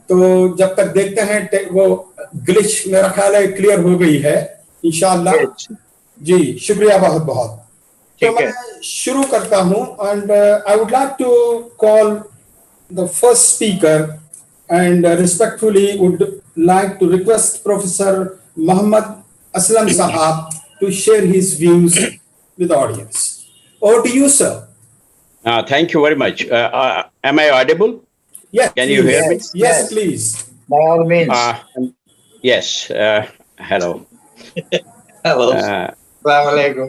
तो जब तक देखते हैं वो ग्लिच मेरा ख्याल है क्लियर हो गई है इंशाअल्लाह। जी शुक्रिया बहुत बहुत। तो मैं शुरू करता हूं and I would like to call the first speaker and respectfully would like to request Professor Muhammad Aslam Sahab to share his views with the audience. Over to you, sir. Thank you very much. Am I audible? Yes. Can you hear me? Yes, please. By all means. Yes. Hello. Hello. Assalamu alaikum.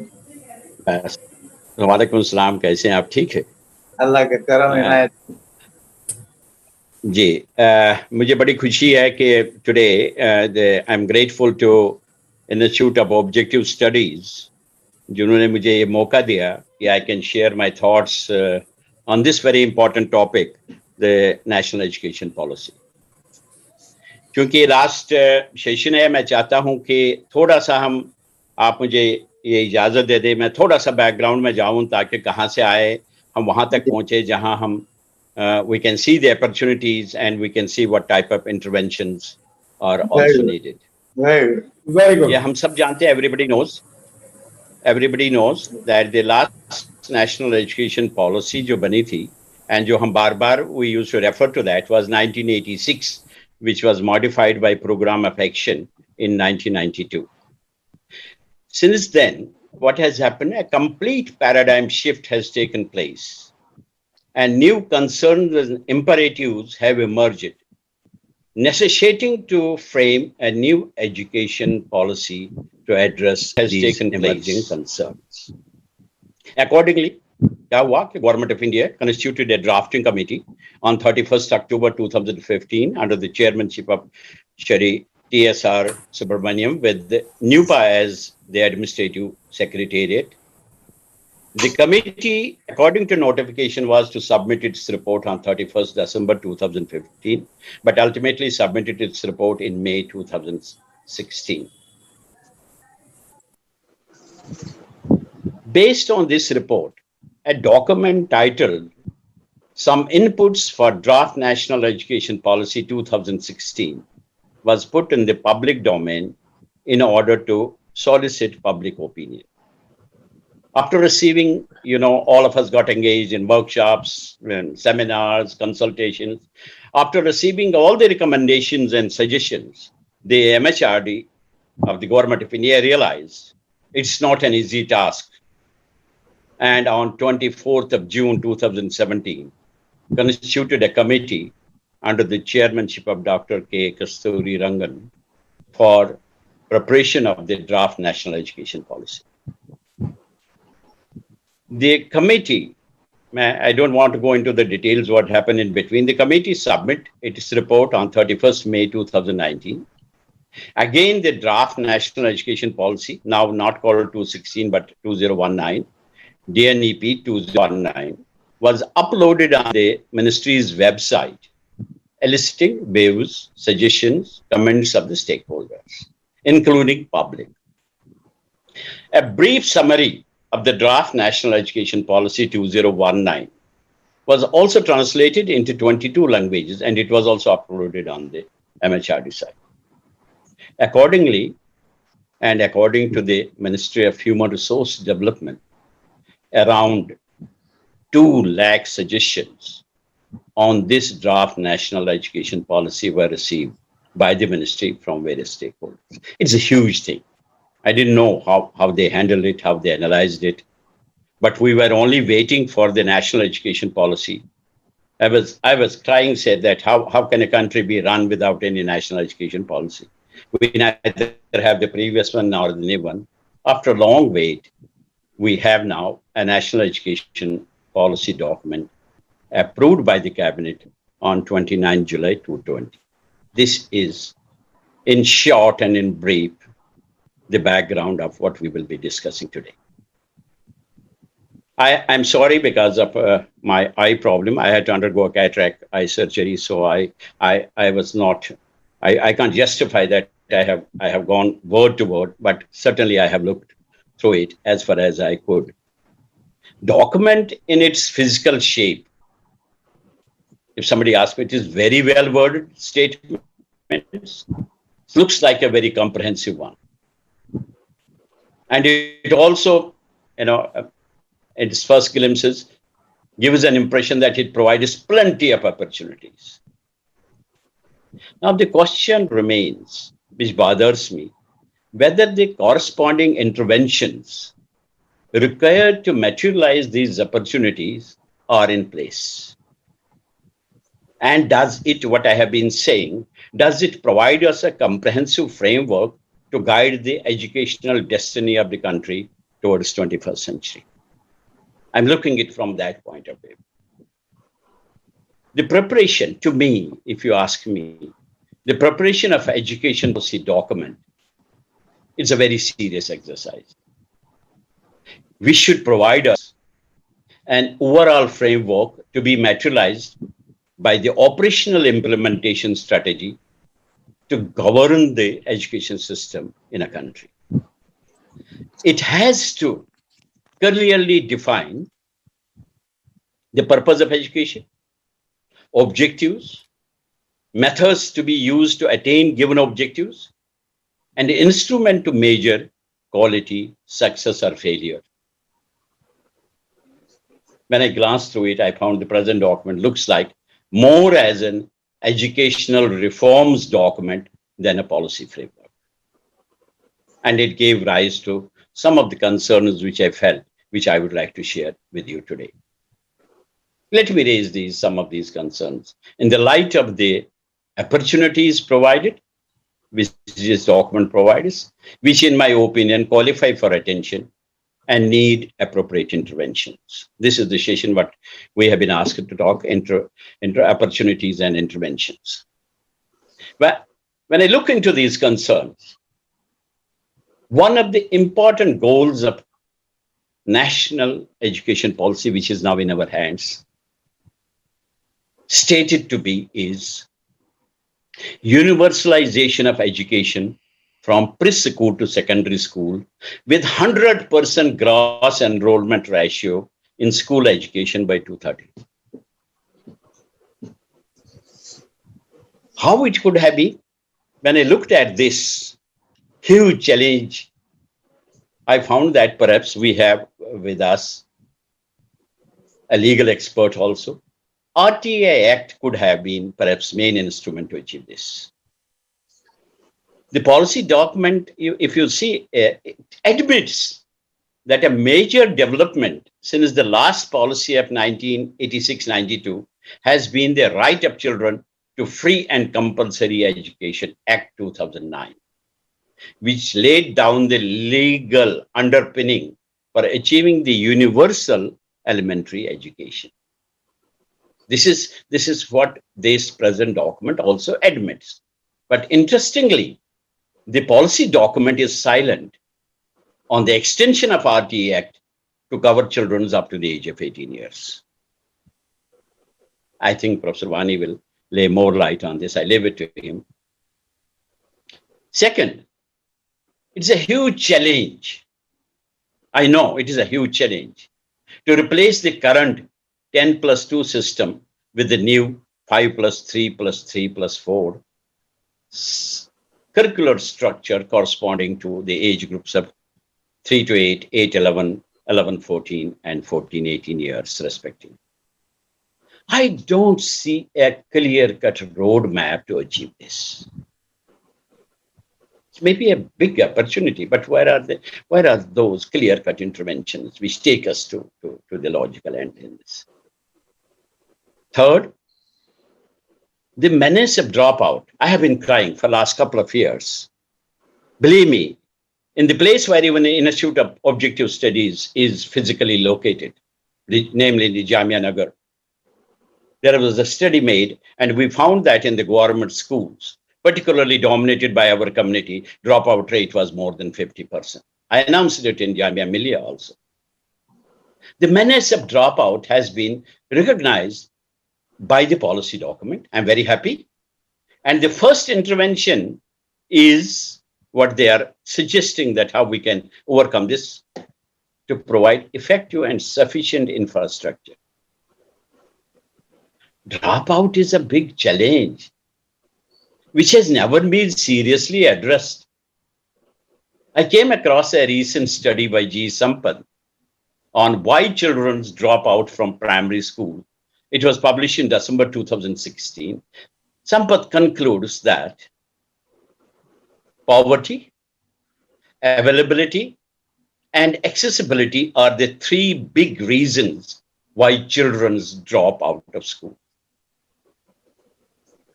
वालेकुम सलाम, कैसे हैं आप? ठीक है, अल्लाह का करम है। जी मुझे बड़ी खुशी है कि today I am grateful to institute of objective studies जिन्होंने मुझे ये मौका दिया कि I can share my thoughts on this very important topic, the national education policy. क्योंकि लास्ट सेशन है, मैं चाहता हूं कि थोड़ा सा आप मुझे ये इजाज़त दे दें, मैं थोड़ा सा बैकग्राउंड में जाऊं ताकि कहाँ से आए हम वहाँ तक पहुँचे जहाँ हम we can see the opportunities and we can see what type of interventions are also needed. Very good. Yeah, हम सब जानते हैं, everybody knows that the last national education policy जो बनी थी and जो हम बार-बार we used to refer to that was 1986, which was modified by Program of Action in 1992. Since then, what has happened? A complete paradigm shift has taken place. And new concerns and imperatives have emerged, necessitating to frame a new education policy to address these emerging concerns. Accordingly, the Government of India constituted a drafting committee on 31st October 2015 under the chairmanship of Shri T.S.R. Subramaniam with NUPA as the administrative secretariat. The committee, according to notification, was to submit its report on 31st December 2015, but ultimately submitted its report in May 2016. Based on this report, a document titled Some Inputs for Draft National Education Policy 2016 was put in the public domain in order to solicit public opinion. After receiving, all of us got engaged in workshops and seminars, consultations. After receiving all the recommendations and suggestions, the MHRD of the Government of India realized it's not an easy task. And on 24th of June 2017, constituted a committee under the chairmanship of Dr. K. Kasturi Rangan for preparation of the draft national education policy. The committee, I don't want to go into the details what happened in between. The committee submit its report on 31st May 2019. Again, the draft national education policy, now not called 216 but 2019, DNEP 2019, was uploaded on the ministry's website, eliciting views, suggestions, comments of the stakeholders, including public. A brief summary of the draft National Education Policy 2019 was also translated into 22 languages, and it was also uploaded on the MHRD site. Accordingly, and according to the Ministry of Human Resource Development, around 2 lakh suggestions on this draft National Education Policy were received by the ministry from various stakeholders. It's a huge thing. I didn't know how they handled it, how they analyzed it, but we were only waiting for the national education policy. I was trying to say that how can a country be run without any national education policy? We neither have the previous one nor the new one. After a long wait, we have now a national education policy document approved by the cabinet on 29 July 2020. This is, in short and in brief, the background of what we will be discussing today. I'm sorry because of my eye problem. I had to undergo a cataract eye surgery, so I was not. I can't justify that I have gone word to word, but certainly I have looked through it as far as I could. Document in its physical shape If somebody asks me, it is very well worded statement. Looks like a very comprehensive one. And it also, in its first glimpses, gives an impression that it provides plenty of opportunities. Now, the question remains, which bothers me, whether the corresponding interventions required to materialize these opportunities are in place. And does it, what I have been saying, does it provide us a comprehensive framework to guide the educational destiny of the country towards 21st century? I'm looking at it from that point of view. The preparation, to me, if you ask me, the preparation of education policy document is a very serious exercise. We should provide us an overall framework to be materialized by the operational implementation strategy to govern the education system in a country. It has to clearly define the purpose of education, objectives, methods to be used to attain given objectives, and the instrument to measure quality, success, or failure. When I glanced through it, I found the present document looks like more as an educational reforms document than a policy framework. And it gave rise to some of the concerns which I felt, which I would like to share with you today. Let me raise some of these concerns in the light of the opportunities provided, which this document provides, which in my opinion qualify for attention and need appropriate interventions. This is the session what we have been asked to talk into opportunities and interventions. But when I look into these concerns, one of the important goals of national education policy, which is now in our hands, stated to be is universalization of education from preschool to secondary school with 100% gross enrollment ratio in school education by 2030. How it could have been? When I looked at this huge challenge, I found that perhaps we have with us a legal expert also. RTA Act could have been perhaps main instrument to achieve this. The policy document, if you see, it admits that a major development since the last policy of 1986-92 has been the right of children to free and compulsory education, Act 2009, which laid down the legal underpinning for achieving the universal elementary education. This is what this present document also admits. But interestingly, the policy document is silent on the extension of RTA Act to cover children up to the age of 18 years. I think Professor Wani will lay more light on this. I leave it to him. Second, it's a huge challenge. I know it is a huge challenge to replace the current 10+2 system with the new 5+3+3+4 curricular structure corresponding to the age groups of 3 to 8, 8-11, 11-14, and 14-18 years respectively. I don't see a clear-cut roadmap to achieve this. It may be a big opportunity, but where are those clear-cut interventions which take us to the logical end in this? Third, the menace of dropout. I have been crying for the last couple of years. Believe me, in the place where even the Institute of Objective Studies is physically located, namely the Jamia Nagar, there was a study made, and we found that in the government schools, particularly dominated by our community, dropout rate was more than 50%. I announced it in Jamia Millia also. The menace of dropout has been recognized by the policy document. I'm very happy. And the first intervention is what they are suggesting, that how we can overcome this, to provide effective and sufficient infrastructure. Dropout is a big challenge, which has never been seriously addressed. I came across a recent study by G. Sampath on why children drop out from primary school. It was published in December 2016. Sampath concludes that poverty, availability, and accessibility are the three big reasons why children drop out of school.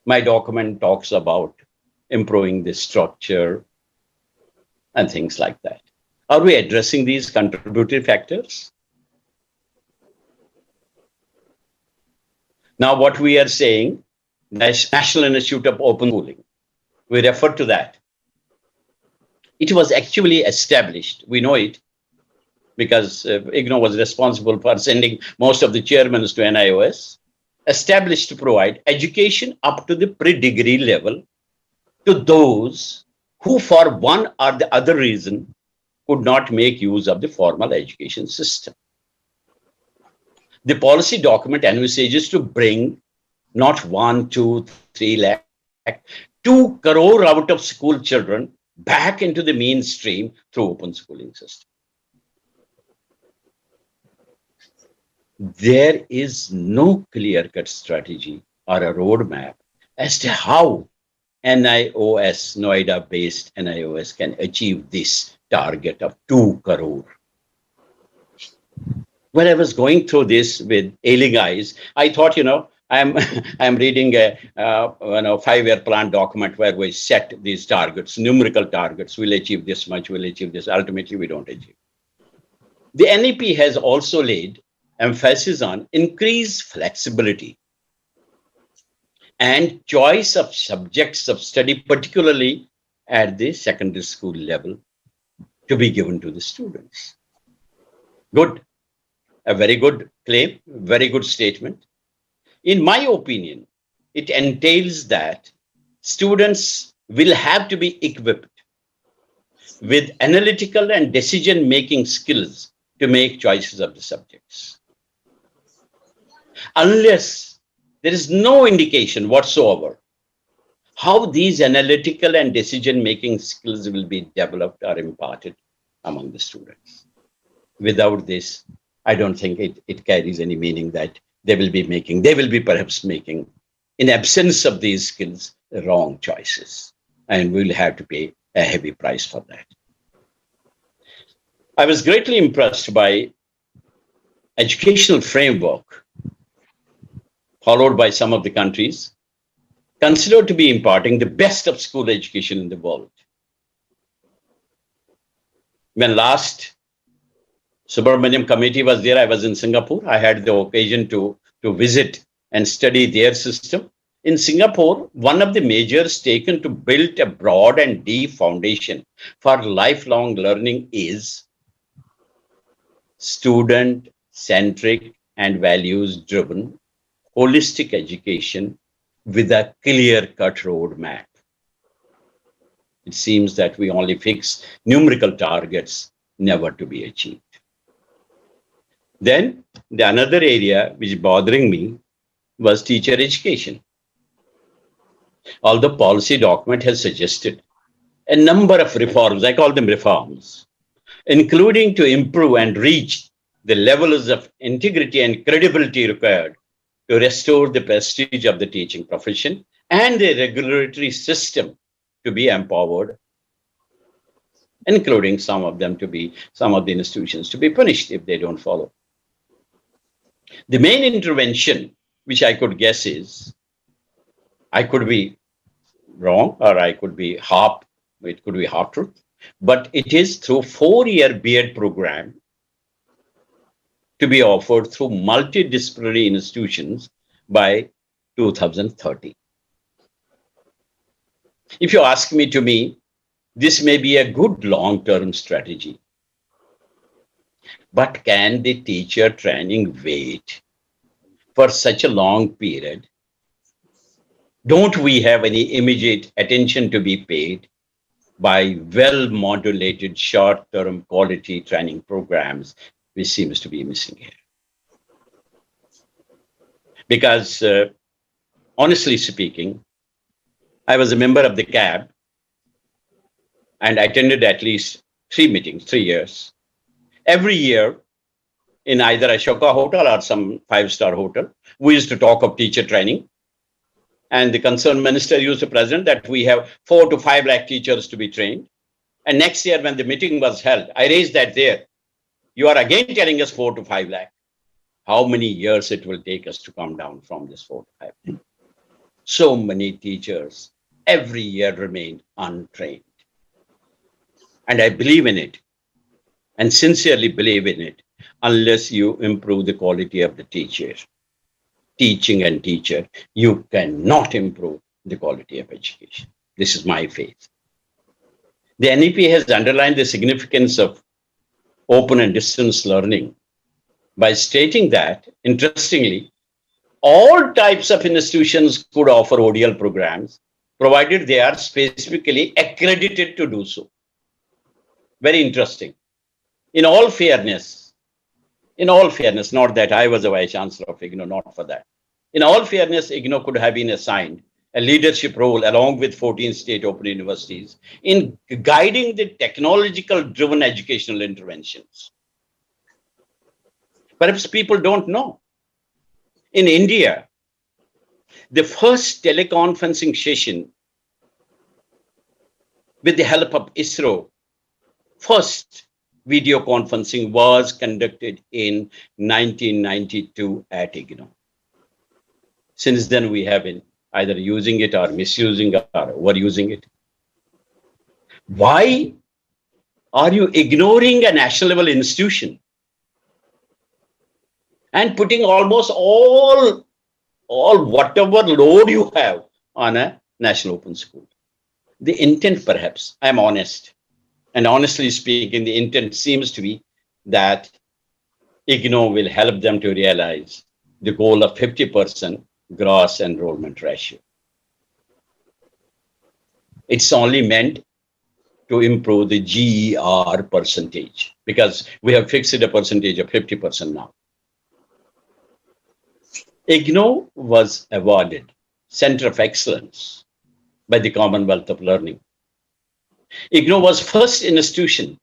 My document talks about improving the structure and things like that. Are we addressing these contributory factors? Now, what we are saying, National Institute of Open Schooling, we refer to that. It was actually established, we know it, because IGNOU was responsible for sending most of the chairmen to NIOS, established to provide education up to the pre-degree level to those who, for one or the other reason, could not make use of the formal education system. The policy document envisages to bring not 1, 2, 3 lakh, 2 crore out of school children back into the mainstream through open schooling system. There is no clear-cut strategy or a roadmap as to how NIOS, Noida-based NIOS, can achieve this target of 2 crore. When I was going through this with ailing eyes, I thought, I'm reading a 5-year plan document where we set these targets, numerical targets. We'll achieve this much, we'll achieve this. Ultimately, we don't achieve. The NEP has also laid emphasis on increased flexibility and choice of subjects of study, particularly at the secondary school level, to be given to the students. Good. A very good claim, very good statement. In my opinion, it entails that students will have to be equipped with analytical and decision-making skills to make choices of the subjects. Unless there is no indication whatsoever how these analytical and decision-making skills will be developed or imparted among the students. Without this, I don't think it carries any meaning that they will be perhaps making, in absence of these skills, wrong choices. And we'll have to pay a heavy price for that. I was greatly impressed by educational framework followed by some of the countries considered to be imparting the best of school education in the world. When last Subramaniam committee was there, I was in Singapore. I had the occasion to visit and study their system. In Singapore, one of the measures taken to build a broad and deep foundation for lifelong learning is student-centric and values-driven holistic education with a clear-cut roadmap. It seems that we only fix numerical targets never to be achieved. Then the another area which is bothering me was teacher education. Although policy document has suggested a number of reforms, I call them reforms, including to improve and reach the levels of integrity and credibility required to restore the prestige of the teaching profession and the regulatory system to be empowered, including some of the institutions to be punished if they don't follow. The main intervention, which I could guess is, I could be wrong or it could be half truth, but it is through 4-year B.Ed program to be offered through multidisciplinary institutions by 2030. If you ask me, this may be a good long-term strategy. But can the teacher training wait for such a long period? Don't we have any immediate attention to be paid by well-modulated short-term quality training programs, which seems to be missing here? Because honestly speaking, I was a member of the CAB and I attended at least 3 meetings, 3 years. Every year, in either Ashoka Hotel or some 5-star hotel, we used to talk of teacher training. And the concerned minister used to present that we have 4 to 5 lakh teachers to be trained. And next year, when the meeting was held, I raised that there. You are again telling us 4 to 5 lakh. How many years it will take us to come down from this 4 to 5 lakh? So many teachers every year remain untrained. And I believe in it and sincerely believe in it unless you improve the quality of the teacher, teaching and teacher, you cannot improve the quality of education. This is my faith. The NEP has underlined the significance of open and distance learning by stating that, interestingly, all types of institutions could offer ODL programs, provided they are specifically accredited to do so. Very interesting. In all fairness, not that I was a Vice-Chancellor of IGNOU, not for that. In all fairness, IGNOU could have been assigned a leadership role along with 14 state open universities in guiding the technological-driven educational interventions. Perhaps people don't know. In India, the first teleconferencing session with the help of ISRO, first video conferencing was conducted in 1992 at IGNOU. Since then, we have been either using it or misusing or overusing it. Why are you ignoring a national level institution and putting almost all whatever load you have on a national open school? The intent, perhaps, I'm honest, and honestly speaking, the intent seems to be that IGNOU will help them to realize the goal of 50% gross enrollment ratio. It's only meant to improve the GER percentage because we have fixed a percentage of 50% now. IGNOU was awarded Center of Excellence by the Commonwealth of Learning. IGNOU was first institution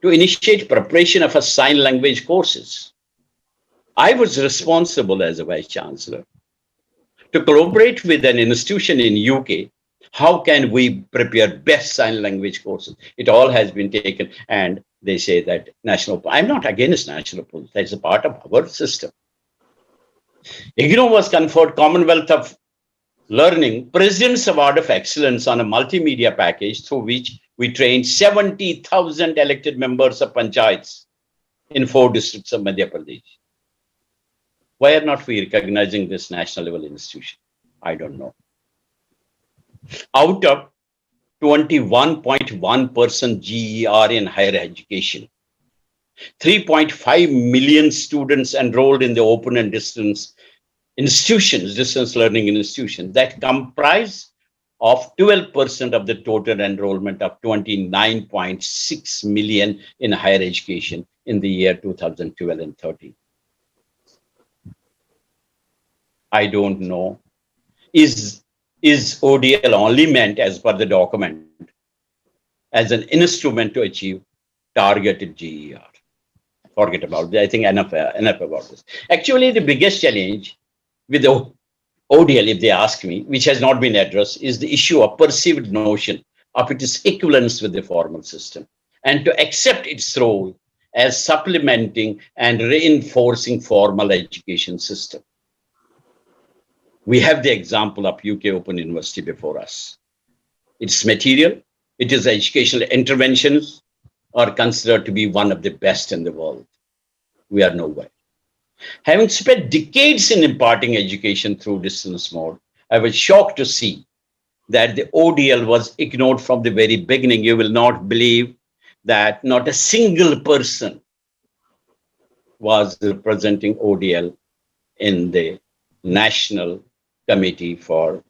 to initiate preparation of a sign language courses. I was responsible as a Vice-Chancellor to collaborate with an institution in UK. How can we prepare best sign language courses? It all has been taken and they say that I'm not against national pools. That's a part of our system. IGNOU was conferred Commonwealth of Learning President's Award of Excellence on a multimedia package through which we trained 70,000 elected members of panchayats in 4 districts of Madhya Pradesh. Why are not we recognizing this national level institution? I don't know. Out of 21.1% GER in higher education, 3.5 million students enrolled in the open and distance institutions, distance learning institutions, that comprise of 12% of the total enrollment of 29.6 million in higher education in the year 2012 and 13. I don't know. Is ODL only meant, as per the document, as an instrument to achieve targeted GER? Forget about it. I think enough about this. Actually, the biggest challenge with the ODL, if they ask me, which has not been addressed, is the issue of perceived notion of its equivalence with the formal system and to accept its role as supplementing and reinforcing formal education system. We have the example of UK Open University before us. Its material, its educational interventions are considered to be one of the best in the world. We are nowhere. Having spent decades in imparting education through distance mode, I was shocked to see that the ODL was ignored from the very beginning. You will not believe that not a single person was representing ODL in the National Committee for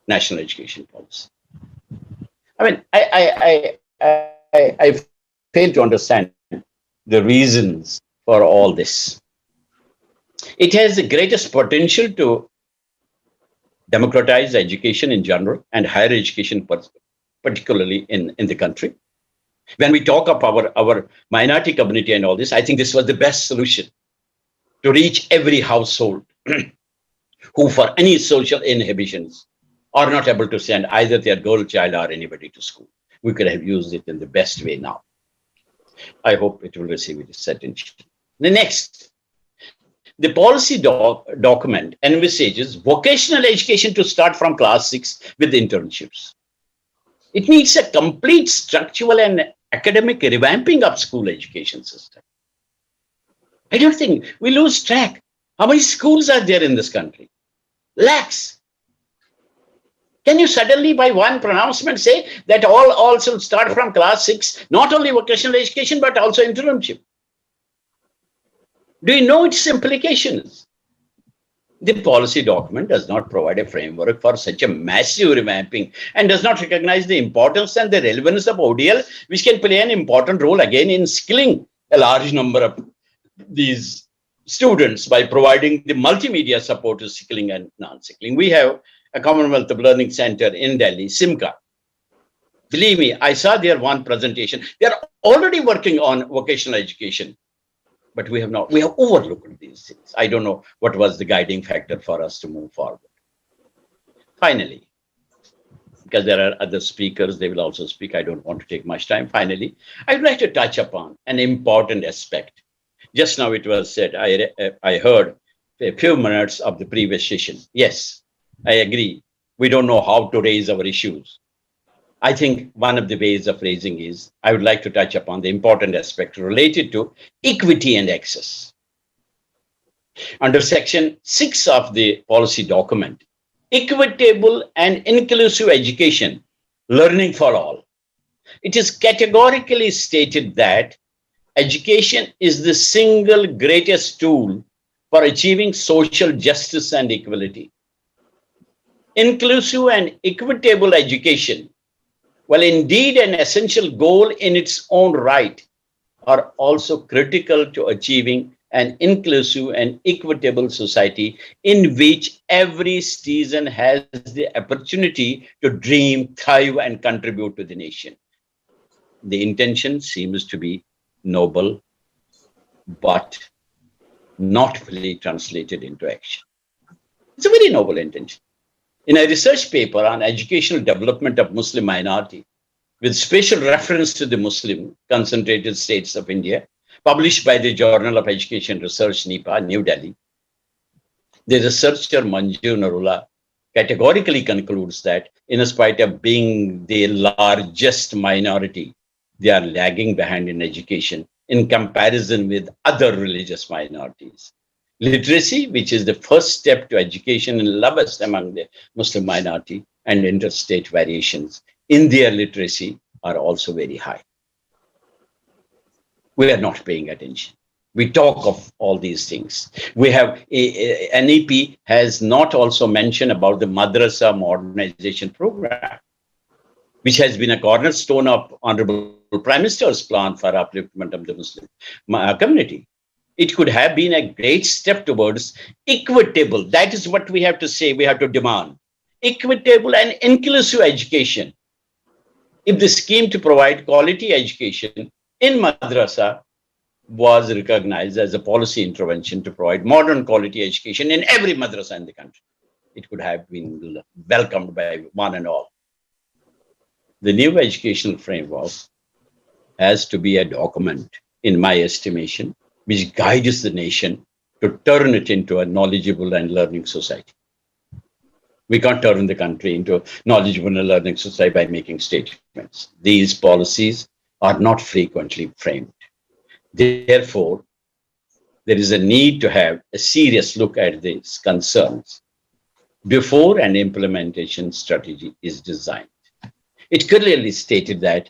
National Education Policy. I mean, I fail to understand the reasons for all this. It has the greatest potential to democratize education in general and higher education particularly in the country. When we talk of our minority community and all this, I think this was the best solution to reach every household who for any social inhibitions are not able to send either their girl child or anybody to school. We could have used it in the best way now. I hope it will receive its attention. The next, the policy document envisages vocational education to start from class 6 with internships. It needs a complete structural and academic revamping of school education system. I don't think we lose track. How many schools are there in this country? Lakhs. Can you suddenly by one pronouncement say that all should start from class 6, not only vocational education, but also internship? Do you know its implications? The policy document does not provide a framework for such a massive revamping and does not recognize the importance and the relevance of ODL, which can play an important role again in skilling a large number of these students by providing the multimedia support to skilling and non-skilling. We have a Commonwealth of Learning Center in Delhi, SIMCA. Believe me, I saw their one presentation. They are already working on vocational education. But we have overlooked these things. I don't know what was the guiding factor for us to move forward. Finally, because there are other speakers, they will also speak. I don't want to take much time. Finally, I would like to touch upon an important aspect. Just now it was said, I heard a few minutes of the previous session. Yes, I agree. We don't know how to raise our issues. I think one of the ways of raising is, I would like to touch upon the important aspect related to equity and access. Under section 6 of the policy document, equitable and inclusive education, learning for all. It is categorically stated that education is the single greatest tool for achieving social justice and equality. Inclusive and equitable education, while indeed an essential goal in its own right, are also critical to achieving an inclusive and equitable society in which every citizen has the opportunity to dream, thrive, and contribute to the nation. The intention seems to be noble, but not fully translated into action. It's a very noble intention. In a research paper on educational development of Muslim minority, with special reference to the Muslim concentrated states of India, published by the Journal of Education Research, NIPA, New Delhi, the researcher Manju Narula categorically concludes that in spite of being the largest minority, they are lagging behind in education in comparison with other religious minorities. Literacy, which is the first step to education and lowest among the Muslim minority, and interstate variations in their literacy are also very high. We are not paying attention. We talk of all these things. We have, NEP has not also mentioned about the Madrasa modernization program, which has been a cornerstone of Honorable Prime Minister's plan for upliftment of the Muslim community. It could have been a great step towards equitable. That is what we have to say, we have to demand. Equitable and inclusive education. If the scheme to provide quality education in madrasa was recognized as a policy intervention to provide modern quality education in every madrasa in the country, it could have been welcomed by one and all. The new educational framework has to be a document, in my estimation, which guides the nation to turn it into a knowledgeable and learning society. We can't turn the country into a knowledgeable and learning society by making statements. These policies are not frequently framed. Therefore, there is a need to have a serious look at these concerns before an implementation strategy is designed. It clearly stated that,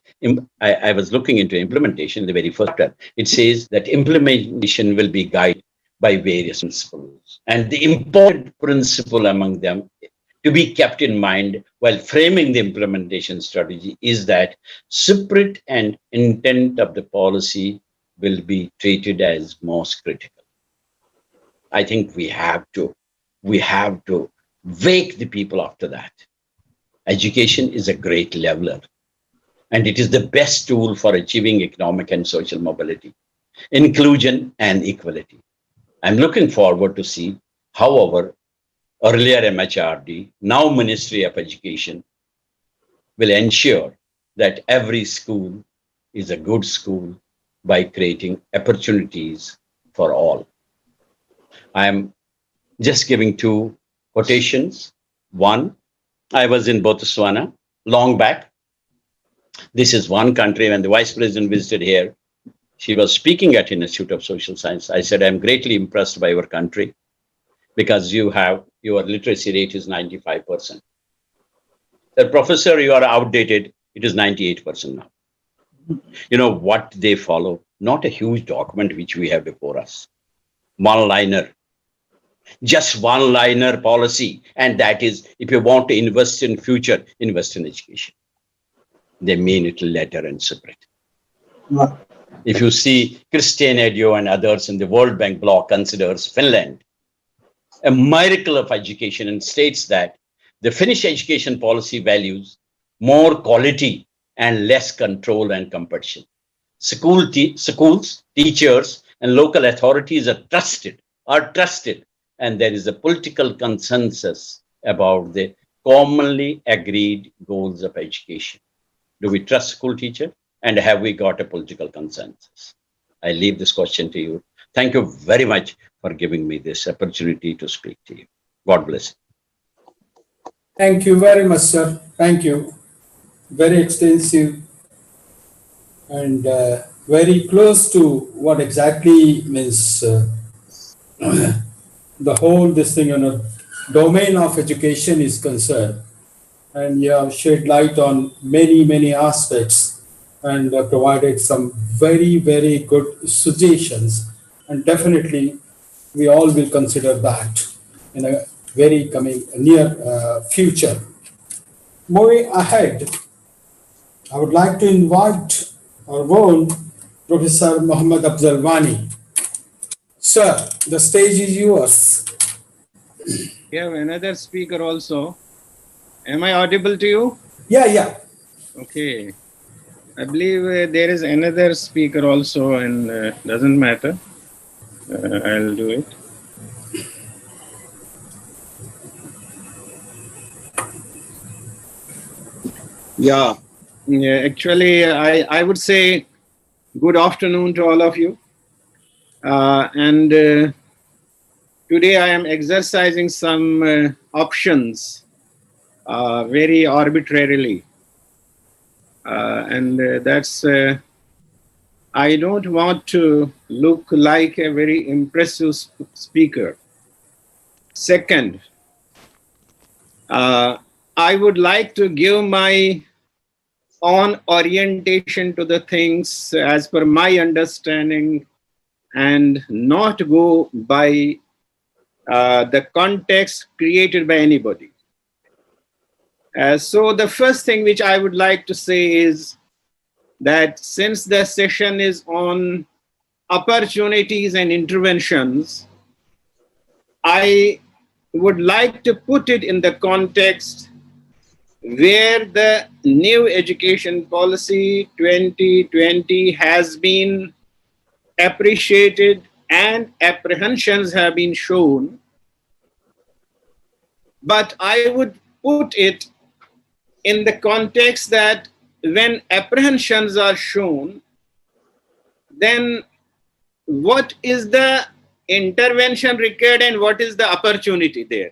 I was looking into implementation in the very first chapter. It says that implementation will be guided by various principles. And the important principle among them to be kept in mind while framing the implementation strategy is that spirit and intent of the policy will be treated as most critical. I think we have to wake the people after that. Education is a great leveler, and it is the best tool for achieving economic and social mobility, inclusion, and equality. I'm looking forward to see how our earlier MHRD, now Ministry of Education, will ensure that every school is a good school by creating opportunities for all. I am just giving two quotations. One, I was in Botswana long back. This is one country. When the Vice President visited here, she was speaking at Institute of Social Science. I said, I'm greatly impressed by your country because your literacy rate is 95%. The professor, you are outdated. It is 98% now. You know what they follow? Not a huge document which we have before us. One-liner. Just one-liner policy. And that is, if you want to invest in future, invest in education. They mean it letter and separate. If you see Christian Edio and others in the World Bank bloc considers Finland a miracle of education and states that the Finnish education policy values more quality and less control and competition. Schools, teachers, and local authorities are trusted, and there is a political consensus about the commonly agreed goals of education. Do we trust school teacher? And have we got a political consensus? I leave this question to you. Thank you very much for giving me this opportunity to speak to you. God bless you. Thank you very much, sir. Thank you. Very extensive and very close to what exactly means the whole domain of education is concerned. And you have shed light on many aspects and provided some very good suggestions. And definitely, we all will consider that in a very near future. Moving ahead, I would like to invite our own Professor Muhammad Afzal Wani. Sir, the stage is yours. We have another speaker also. Am I audible to you? Yeah. Okay. I believe there is another speaker also, and doesn't matter. I'll do it. Yeah. Actually, I would say good afternoon to all of you. And today I am exercising some options very arbitrarily. And that's, I don't want to look like a very impressive speaker. Second, I would like to give my own orientation to the things as per my understanding and not go by the context created by anybody. So the first thing which I would like to say is that since the session is on opportunities and interventions, I would like to put it in the context where the new education policy 2020 has been appreciated and apprehensions have been shown. But I would put it in the context that when apprehensions are shown, then what is the intervention required and what is the opportunity there?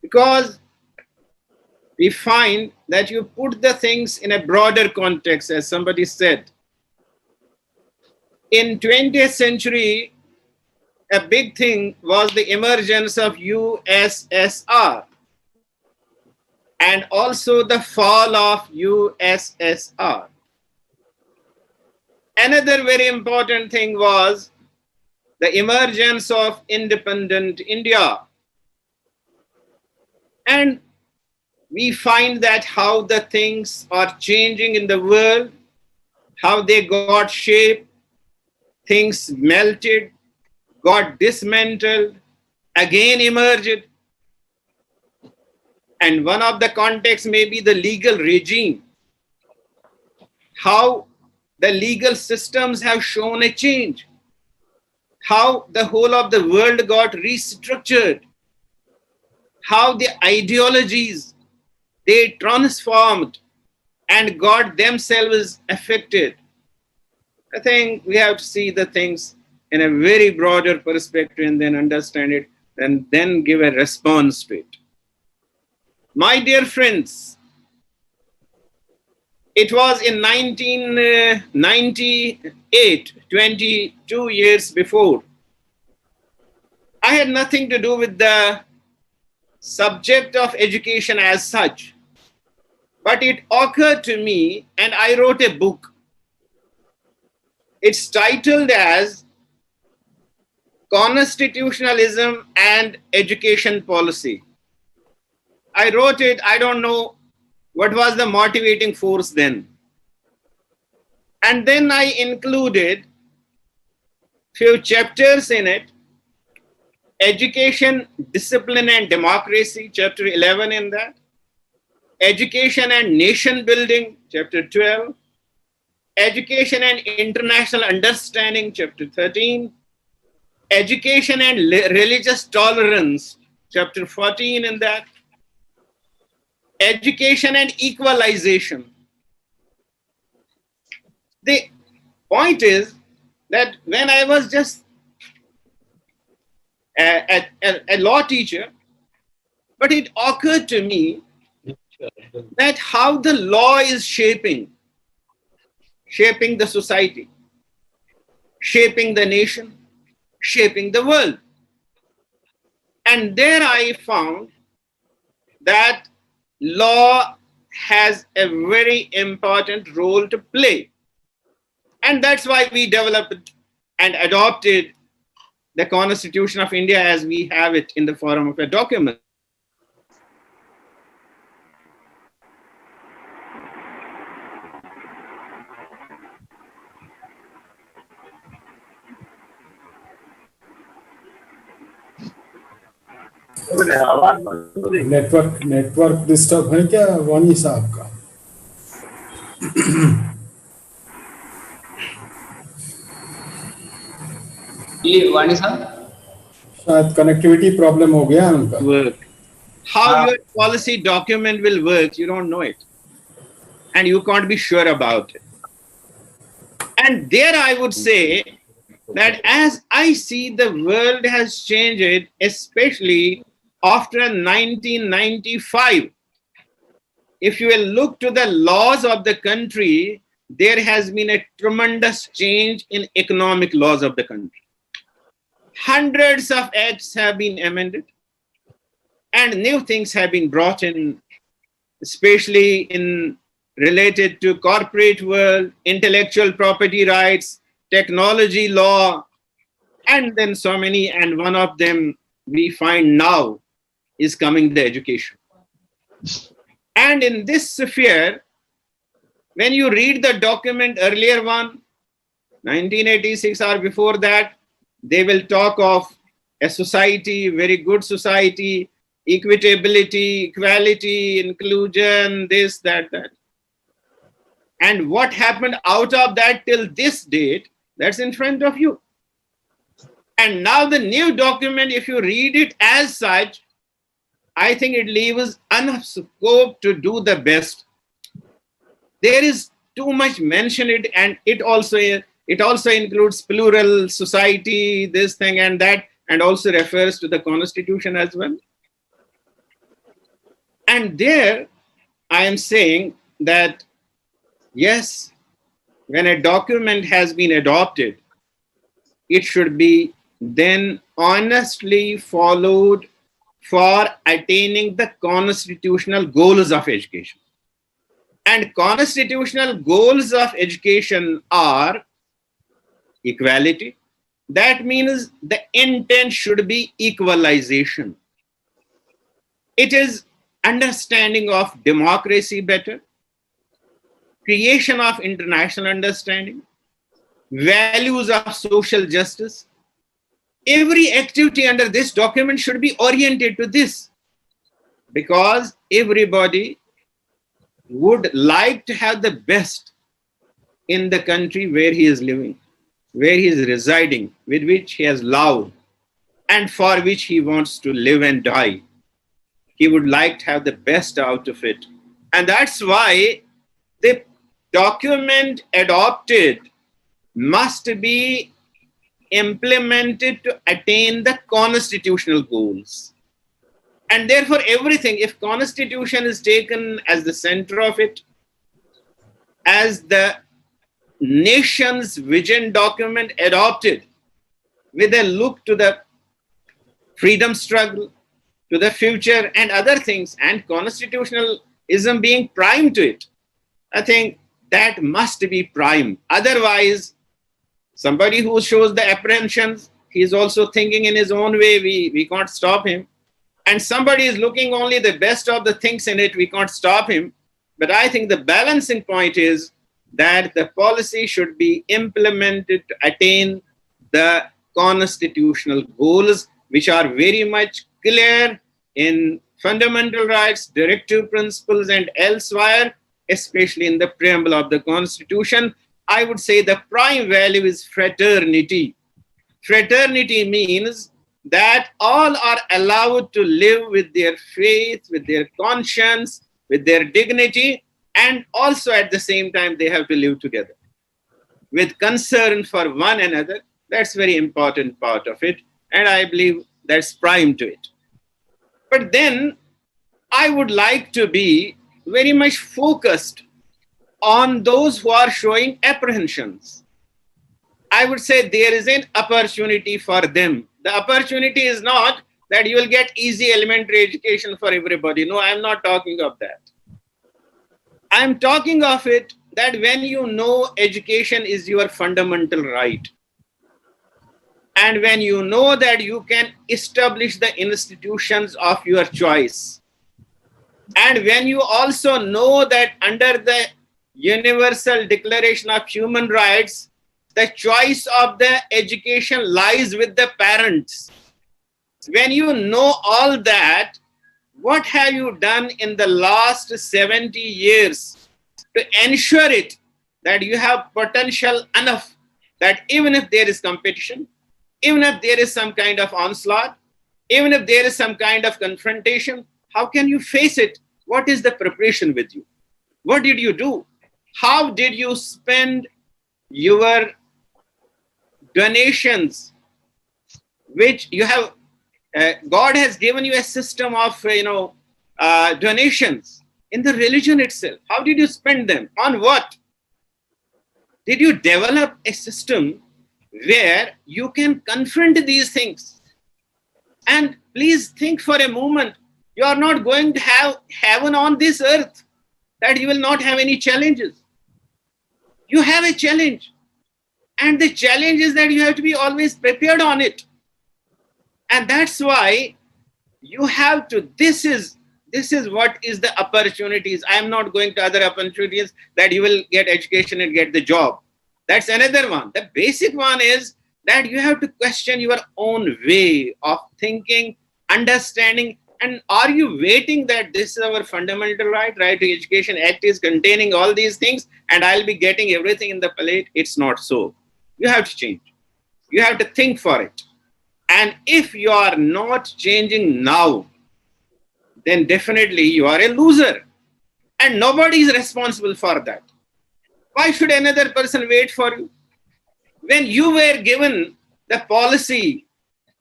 Because we find that you put the things in a broader context, as somebody said. In 20th century, a big thing was the emergence of USSR and also the fall of USSR. Another very important thing was the emergence of independent India. And we find that how the things are changing in the world, how they got shape, things melted, got dismantled, again emerged. And one of the contexts may be the legal regime, how the legal systems have shown a change, how the whole of the world got restructured, how the ideologies, they transformed and got themselves affected. I think we have to see the things in a very broader perspective and then understand it and then give a response to it. My dear friends, it was in 1998, 22 years before. I had nothing to do with the subject of education as such, but it occurred to me and I wrote a book. It's titled as Constitutionalism and Education Policy. I wrote it, I don't know what was the motivating force then. And then I included few chapters in it. Education, Discipline and Democracy, chapter 11 in that. Education and Nation Building, chapter 12. Education and International Understanding, chapter 13. Education and Religious Tolerance, chapter 14 in that. Education and Equalization. The point is that when I was just a law teacher, but it occurred to me that how the law is shaping the society, shaping the nation, shaping the world. And there I found that law has a very important role to play. And that's why we developed and adopted the Constitution of India as we have it in the form of a document. Network disturb है क्या वानी साहब का? ये वानी साहब शायद connectivity problem हो गया उनका. Work. How your policy document will work, you don't know it. And you can't be sure about it. And there I would say that as I see the world has changed, especially after 1995, if you will look to the laws of the country, there has been a tremendous change in economic laws of the country. Hundreds of acts have been amended and new things have been brought in, especially in related to corporate world, intellectual property rights, technology law, and then so many, and one of them we find now is coming the education. And in this sphere, when you read the document earlier one, 1986 or before that, they will talk of a society, very good society, equitability, equality, inclusion, this, that. And what happened out of that till this date, that's in front of you. And now the new document, if you read it as such, I think it leaves enough scope to do the best. There is too much mentioned it, and it also includes plural society, this thing and that, and also refers to the Constitution as well. And there I am saying that, yes, when a document has been adopted, it should be then honestly followed for attaining the constitutional goals of education. And constitutional goals of education are equality. That means the intent should be equalization. It is understanding of democracy better, creation of international understanding, values of social justice. Every activity under this document should be oriented to this. because everybody would like to have the best in the country where he is living, where he is residing, with which he has loved, and for which he wants to live and die. He would like to have the best out of it. And that's why the document adopted must be implemented to attain the constitutional goals. And therefore, everything, if constitution is taken as the center of it, as the nation's vision document adopted with a look to the freedom struggle, to the future and other things, and constitutionalism being prime to it, I think that must be prime. Otherwise, somebody who shows the apprehensions, he is also thinking in his own way, we can't stop him. And somebody is looking only the best of the things in it, we can't stop him. But I think the balancing point is that the policy should be implemented to attain the constitutional goals, which are very much clear in fundamental rights, directive principles, and elsewhere, especially in the preamble of the Constitution. I would say the prime value is fraternity. Fraternity means that all are allowed to live with their faith, with their conscience, with their dignity, and also at the same time they have to live together with concern for one another. That's a very important part of it, and I believe that's prime to it. But then I would like to be very much focused on those who are showing apprehensions. I would say there is an opportunity for them. The opportunity is not that you will get easy elementary education for everybody. No, I'm not talking of that. I'm talking of it that when you know education is your fundamental right, and when you know that you can establish the institutions of your choice, and when you also know that under the Universal Declaration of Human Rights, the choice of the education lies with the parents. When you know all that, what have you done in the last 70 years to ensure it that you have potential enough that even if there is competition, even if there is some kind of onslaught, even if there is some kind of confrontation, how can you face it? What is the preparation with you? What did you do? How did you spend your donations, which you have, God has given you a system of, donations in the religion itself. How did you spend them? On what? Did you develop a system where you can confront these things? And please think for a moment, you are not going to have heaven on this earth, that you will not have any challenges. You have a challenge. And the challenge is that you have to be always prepared on it. And that's why you have to, this is what is the opportunities. I am not going to other opportunities that you will get education and get the job. That's another one. The basic one is that you have to question your own way of thinking, understanding, and are you waiting that this is our fundamental right? Right to Education Act is containing all these things and I'll be getting everything in the plate. It's not so. You have to change. You have to think for it. And if you are not changing now, then definitely you are a loser. And nobody is responsible for that. Why should another person wait for you? When you were given the policy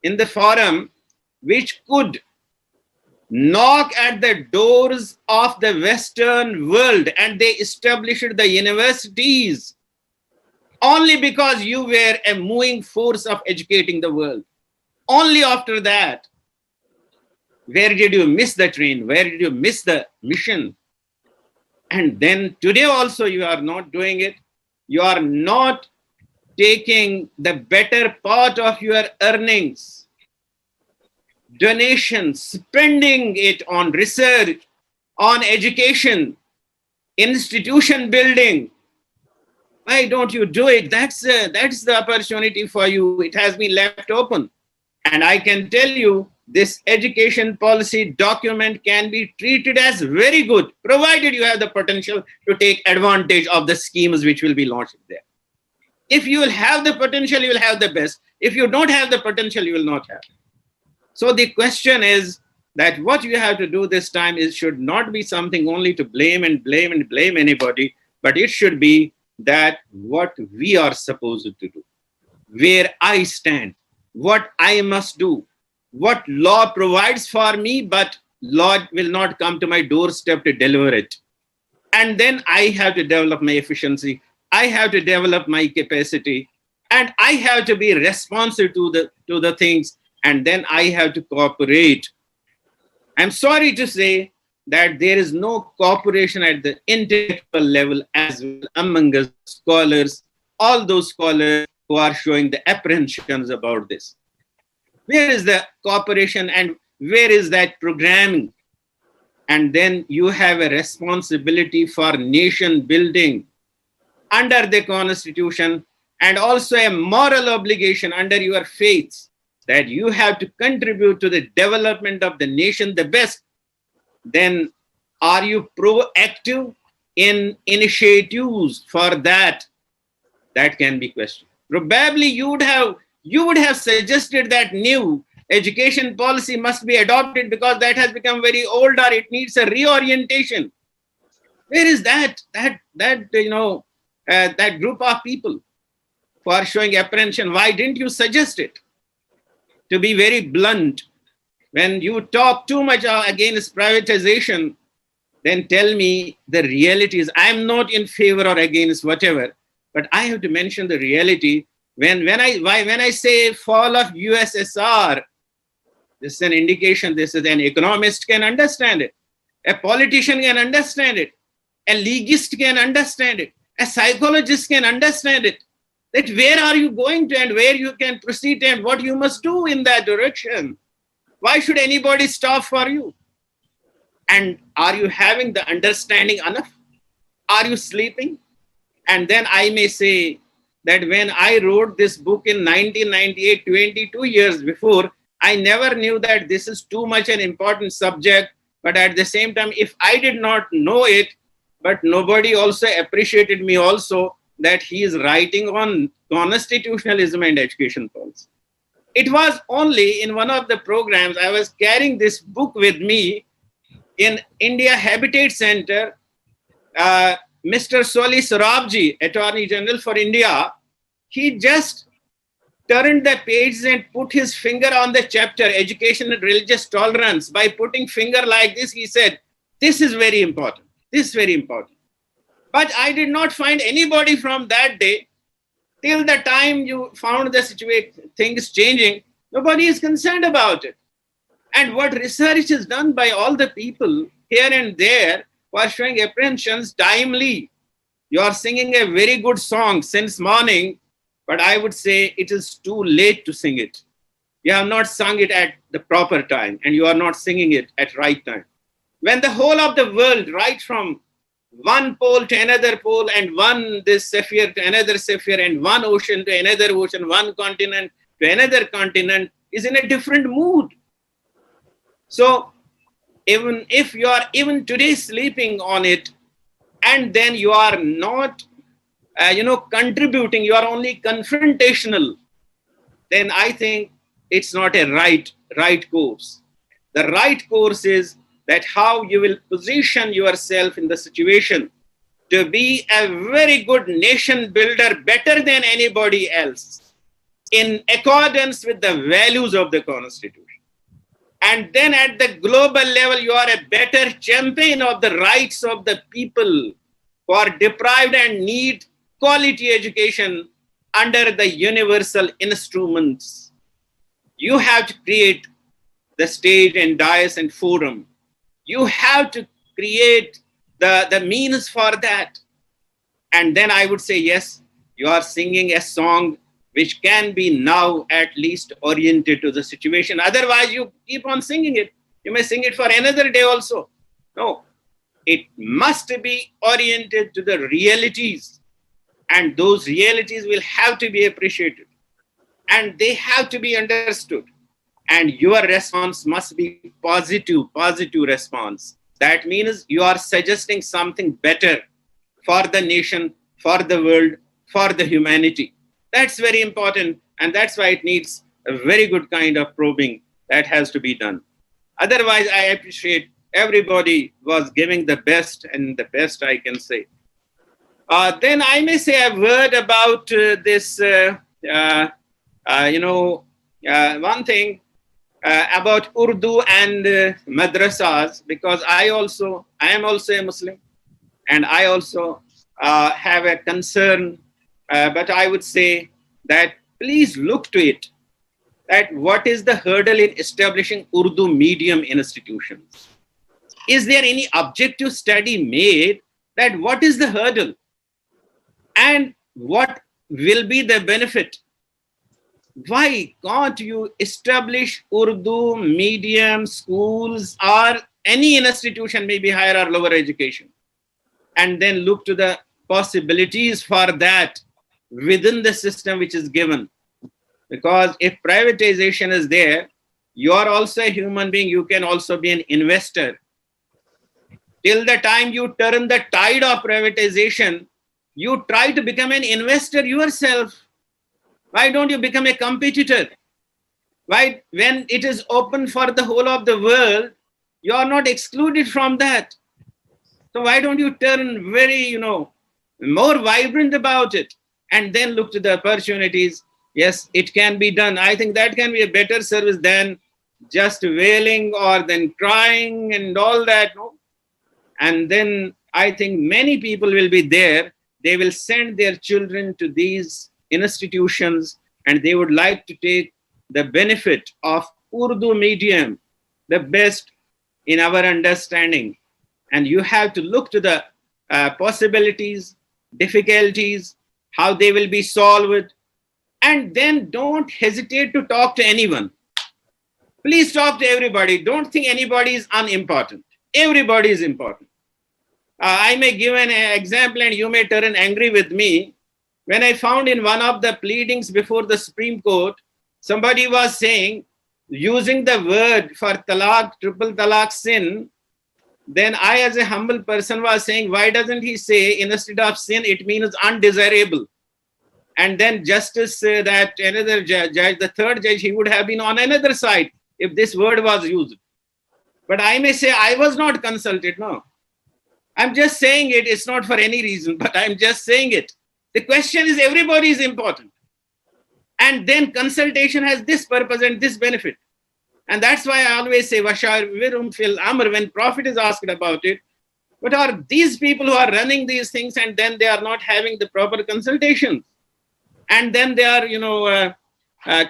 in the forum which could knock at the doors of the Western world, and they established the universities only because you were a moving force of educating the world. Only after that, where did you miss the train? Where did you miss the mission? And then today also you are not doing it. You are not taking the better part of your earnings, donations, spending it on research, on education, institution building. Why don't you do it? That's the opportunity for you. It has been left open. And I can tell you this education policy document can be treated as very good, provided you have the potential to take advantage of the schemes which will be launched there. If you will have the potential, you will have the best. If you don't have the potential, you will not have. So the question is that what you have to do this time is should not be something only to blame and blame and blame anybody, but it should be that what we are supposed to do, where I stand, what I must do, what law provides for me, but law will not come to my doorstep to deliver it. And then I have to develop my efficiency. I have to develop my capacity, and I have to be responsive to the things, and then I have to cooperate. I'm sorry to say that there is no cooperation at the intellectual level as well among us scholars, all those scholars who are showing the apprehensions about this. Where is the cooperation and where is that programming? And then you have a responsibility for nation building under the constitution, and also a moral obligation under your faiths that you have to contribute to the development of the nation the best. Then are you proactive in initiatives for that? That can be questioned. Probably you would have suggested that new education policy must be adopted because that has become very old or it needs a reorientation. Where is that group of people who are showing apprehension? Why didn't you suggest it? To be very blunt, when you talk too much against privatization, then tell me the realities. I'm not in favor or against whatever, but I have to mention the reality. When I say fall of USSR, this is an indication. This is an economist can understand it, a politician can understand it, a legist can understand it, a psychologist can understand it. That where are you going to and where you can proceed and what you must do in that direction. Why should anybody stop for you? And are you having the understanding enough? Are you sleeping? And then I may say that when I wrote this book in 1998, 22 years before, I never knew that this is too much an important subject. But at the same time, if I did not know it, but nobody also appreciated me also, that he is writing on constitutionalism and education policy. It was only in one of the programs, I was carrying this book with me in India Habitat Center. Mr. Soli Sorabji, Attorney General for India, he just turned the pages and put his finger on the chapter, Education and Religious Tolerance. By putting finger like this, he said, this is very important. This is very important. But I did not find anybody from that day till the time you found the situation, things changing. Nobody is concerned about it. And what research is done by all the people here and there who are showing apprehensions timely. You are singing a very good song since morning, but I would say it is too late to sing it. You have not sung it at the proper time and you are not singing it at right time. When the whole of the world, right from one pole to another pole and one this sphere to another sphere and one ocean to another ocean, one continent to another continent is in a different mood. So even if you are even today sleeping on it and then you are not contributing, you are only confrontational, then I think it's not a right course. The right course is that how you will position yourself in the situation to be a very good nation builder, better than anybody else, in accordance with the values of the Constitution. And then at the global level, you are a better champion of the rights of the people who are deprived and need quality education under the universal instruments. You have to create the stage and dais and forum. You have to create the means for that. And then I would say, yes, you are singing a song which can be now at least oriented to the situation. Otherwise, you keep on singing it. You may sing it for another day also. No, it must be oriented to the realities. And those realities will have to be appreciated. And they have to be understood. and your response must be positive response. That means you are suggesting something better for the nation, for the world, for the humanity. That's very important, and that's why it needs a very good kind of probing that has to be done. Otherwise, I appreciate everybody was giving the best, and the best I can say. Then I may say a word about this, one thing about Urdu and madrasas, because I am also a Muslim, and I also have a concern, but I would say that please look to it, that what is the hurdle in establishing Urdu medium institutions? Is there any objective study made that what is the hurdle and what will be the benefit? Why can't you establish Urdu medium schools or any institution, maybe higher or lower education, and then look to the possibilities for that within the system which is given? Because if privatization is there, you are also a human being, you can also be an investor. Till the time you turn the tide of privatization, you try to become an investor yourself. Why don't you become a competitor? Why, when it is open for the whole of the world, you are not excluded from that. So why don't you turn very, more vibrant about it and then look to the opportunities? Yes, it can be done. I think that can be a better service than just wailing or then crying and all that. No? And then I think many people will be there. They will send their children to these institutions and they would like to take the benefit of Urdu medium, the best in our understanding. And you have to look to the possibilities, difficulties, how they will be solved, and then don't hesitate to talk to anyone. Please talk to everybody. Don't think anybody is unimportant. Everybody is important. I may give an example and you may turn angry with me. When I found in one of the pleadings before the Supreme Court, somebody was saying, using the word for talaq, triple talaq sin, then I as a humble person was saying, why doesn't he say instead of sin, it means undesirable? And then justice that another judge, the third judge, he would have been on another side if this word was used. But I may say I was not consulted, no. I'm just saying it, it's not for any reason, but I'm just saying it. The question is everybody is important. And then consultation has this purpose and this benefit. And that's why I always say, Washawirum fil amr, when Prophet is asked about it, what are these people who are running these things and then they are not having the proper consultations? And then they are,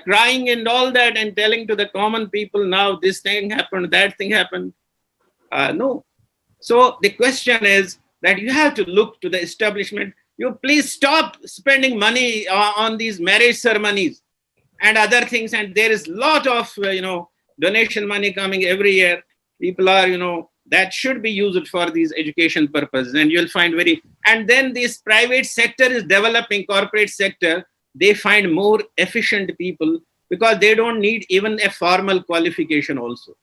crying and all that and telling to the common people, now this thing happened, that thing happened. No. So the question is that you have to look to the establishment. You please stop spending money on these marriage ceremonies and other things. And there is a lot of, donation money coming every year. People are, that should be used for these education purposes. And you'll find and then this private sector is developing, corporate sector, they find more efficient people because they don't need even a formal qualification also.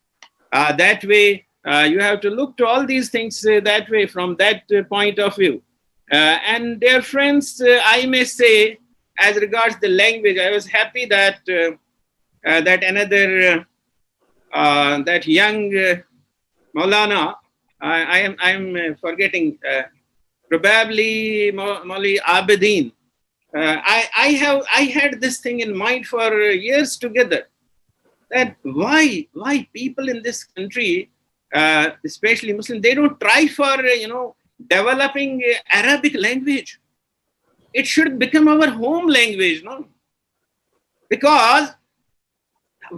That way, you have to look to all these things that way, from that point of view. And dear friends, I may say, as regards the language, I was happy that that another that young Maulana, I'm forgetting, probably Mauli Abedin. I had this thing in mind for years together, that why people in this country, especially Muslim, they don't try for developing Arabic language. It should become our home language, no? Because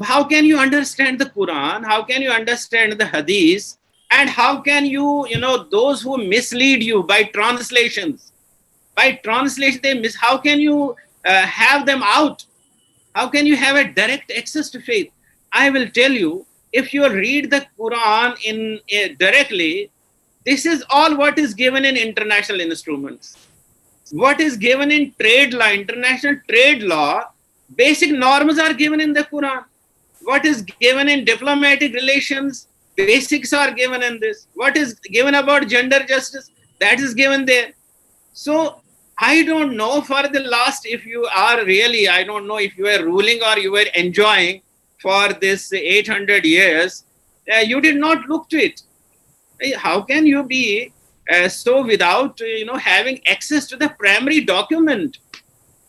how can you understand the Quran? How can you understand the Hadith? And how can you, those who mislead you by translations, how can you have them out? How can you have a direct access to faith? I will tell you, if you read the Quran directly, this is all what is given in international instruments. What is given in trade law, international trade law, basic norms are given in the Quran. What is given in diplomatic relations, basics are given in this. What is given about gender justice, that is given there. So I don't know for the last, if you are really, I don't know if you were ruling or you were enjoying for this 800 years, you did not look to it. How can you be so without, having access to the primary document?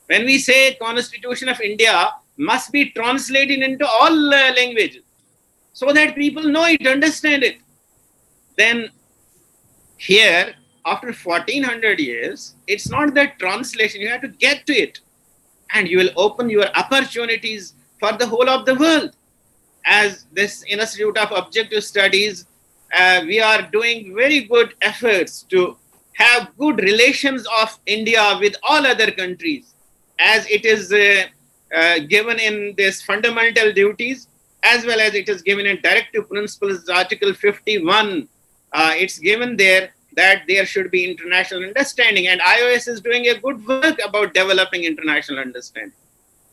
When we say Constitution of India must be translated into all languages so that people know it, understand it. Then here, after 1400 years, it's not that translation, you have to get to it. And you will open your opportunities for the whole of the world. As this Institute of Objective Studies, we are doing very good efforts to have good relations of India with all other countries, as it is given in this fundamental duties, as well as it is given in Directive Principles, Article 51. It's given there that there should be international understanding, and IOS is doing a good work about developing international understanding.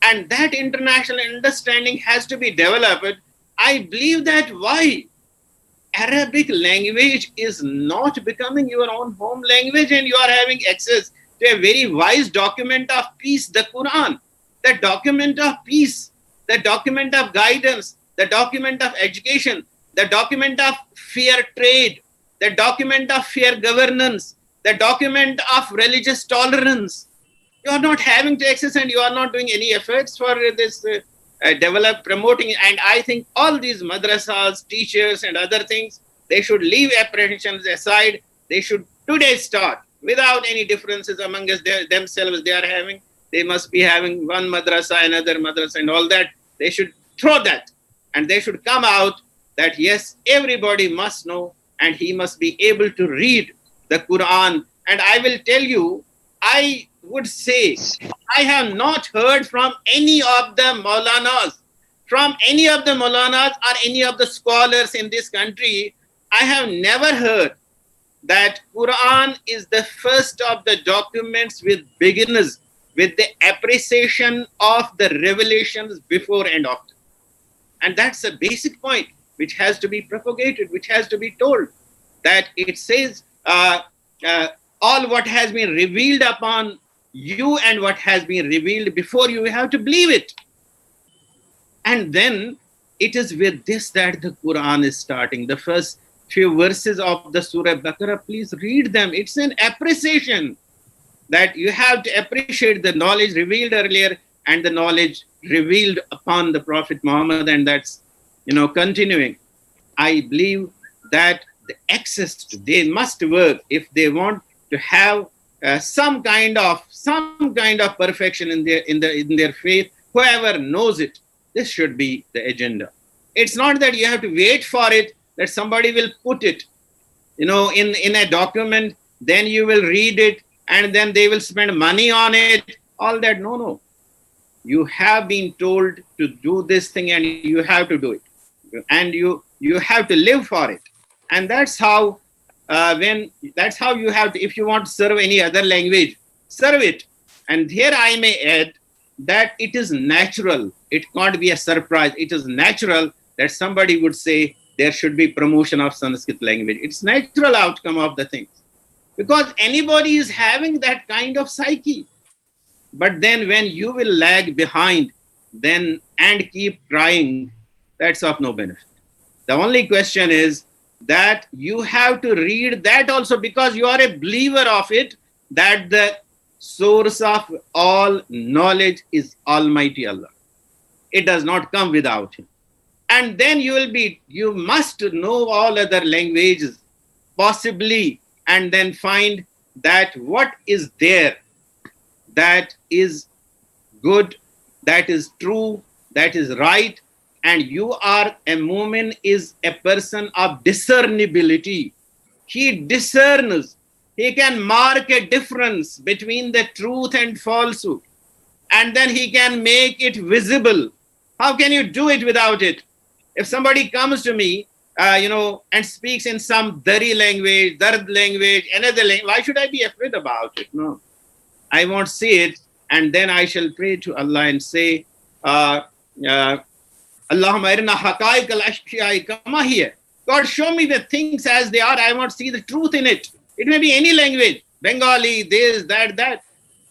And that international understanding has to be developed. I believe that why Arabic language is not becoming your own home language, and you are having access to a very wise document of peace, the Quran, the document of peace, the document of guidance, the document of education, the document of fair trade, the document of fair governance, the document of religious tolerance. You are not having to access, and you are not doing any efforts for this promoting. And I think all these madrasas, teachers and other things, they should leave apprehensions aside. They should today start without any differences among us themselves they are having. They must be having one madrasa, another madrasa and all that. They should throw that, and they should come out that yes, everybody must know, and he must be able to read the Quran. And I will tell you, I would say, I have not heard from any of the Maulanas, or any of the scholars in this country, I have never heard that Quran is the first of the documents with beginners, with the appreciation of the revelations before and after. And that's a basic point which has to be propagated, which has to be told, that it says all what has been revealed upon you and what has been revealed before you, have to believe it. And then it is with this that the Quran is starting. The first few verses of the Surah Baqarah, please read them. It's an appreciation that you have to appreciate the knowledge revealed earlier and the knowledge revealed upon the Prophet Muhammad, and that's, continuing. I believe that the access they must work if they want to have some kind of perfection in their faith. Whoever knows it, this should be the agenda. It's not that you have to wait for it, that somebody will put it, in a document, then you will read it, and then they will spend money on it. All that, no. You have been told to do this thing, and you have to do it, and you have to live for it. And that's how you have to, if you want to serve any other language, serve it. And here I may add that it is natural. It can't be a surprise. It is natural that somebody would say there should be promotion of Sanskrit language. It's natural outcome of the things, because anybody is having that kind of psyche. But then when you will lag behind and keep trying, that's of no benefit. The only question is that you have to read that also, because you are a believer of it, that the source of all knowledge is Almighty Allah. It does not come without Him. And then you must know all other languages, possibly, and then find that what is there that is good, that is true, that is right. And you are a mu'min, is a person of discernibility. He discerns. He can mark a difference between the truth and falsehood. And then he can make it visible. How can you do it without it? If somebody comes to me, and speaks in some Dari language, Dard language, another language, why should I be afraid about it? No. I won't see it. And then I shall pray to Allah and say, Allahumma arina haqa'iq al-ashya'i kama hiya. God, show me the things as they are. I want to see the truth in it. It may be any language, Bengali, this, that.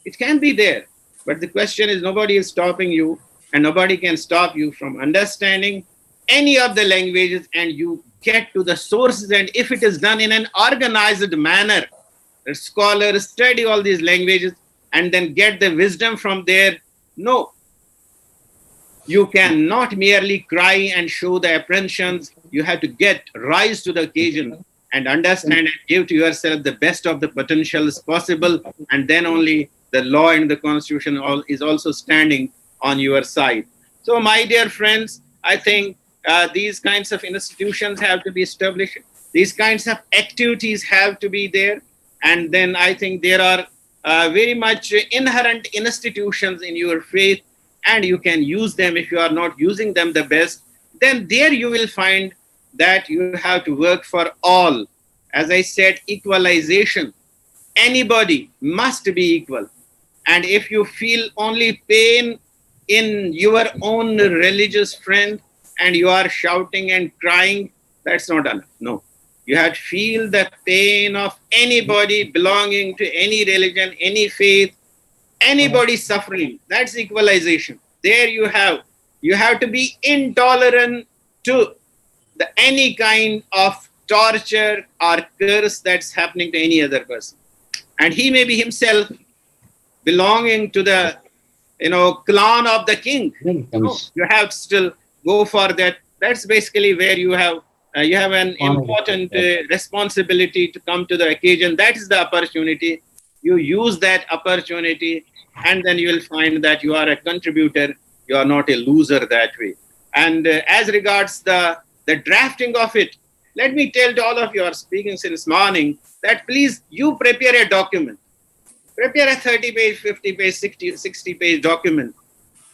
It can be there. But the question is, nobody is stopping you, and nobody can stop you from understanding any of the languages, and you get to the sources. And if it is done in an organized manner, the scholars study all these languages and then get the wisdom from there. No, you cannot merely cry and show the apprehensions. You have to rise to the occasion and understand and give to yourself the best of the potentials possible. And then only the law and the constitution is also standing on your side. So, my dear friends, I think these kinds of institutions have to be established. These kinds of activities have to be there. And then I think there are very much inherent institutions in your faith, and you can use them. If you are not using them the best, then there you will find that you have to work for all. As I said, equalization. Anybody must be equal. And if you feel only pain in your own religious friend and you are shouting and crying, that's not enough. No. You have to feel the pain of anybody belonging to any religion, any faith, anybody suffering. That's equalization. There you have to be intolerant to any kind of torture or curse that's happening to any other person. And he may be himself belonging to the clan of the king. No, you have to still go for that. That's basically where you have an important responsibility to come to the occasion. That is the opportunity. You use that opportunity, and then you will find that you are a contributor. You are not a loser that way. And as regards the drafting of it, let me tell to all of you who are speaking since morning that please, you prepare a document. Prepare a 30-page, 50-page, 60-page document.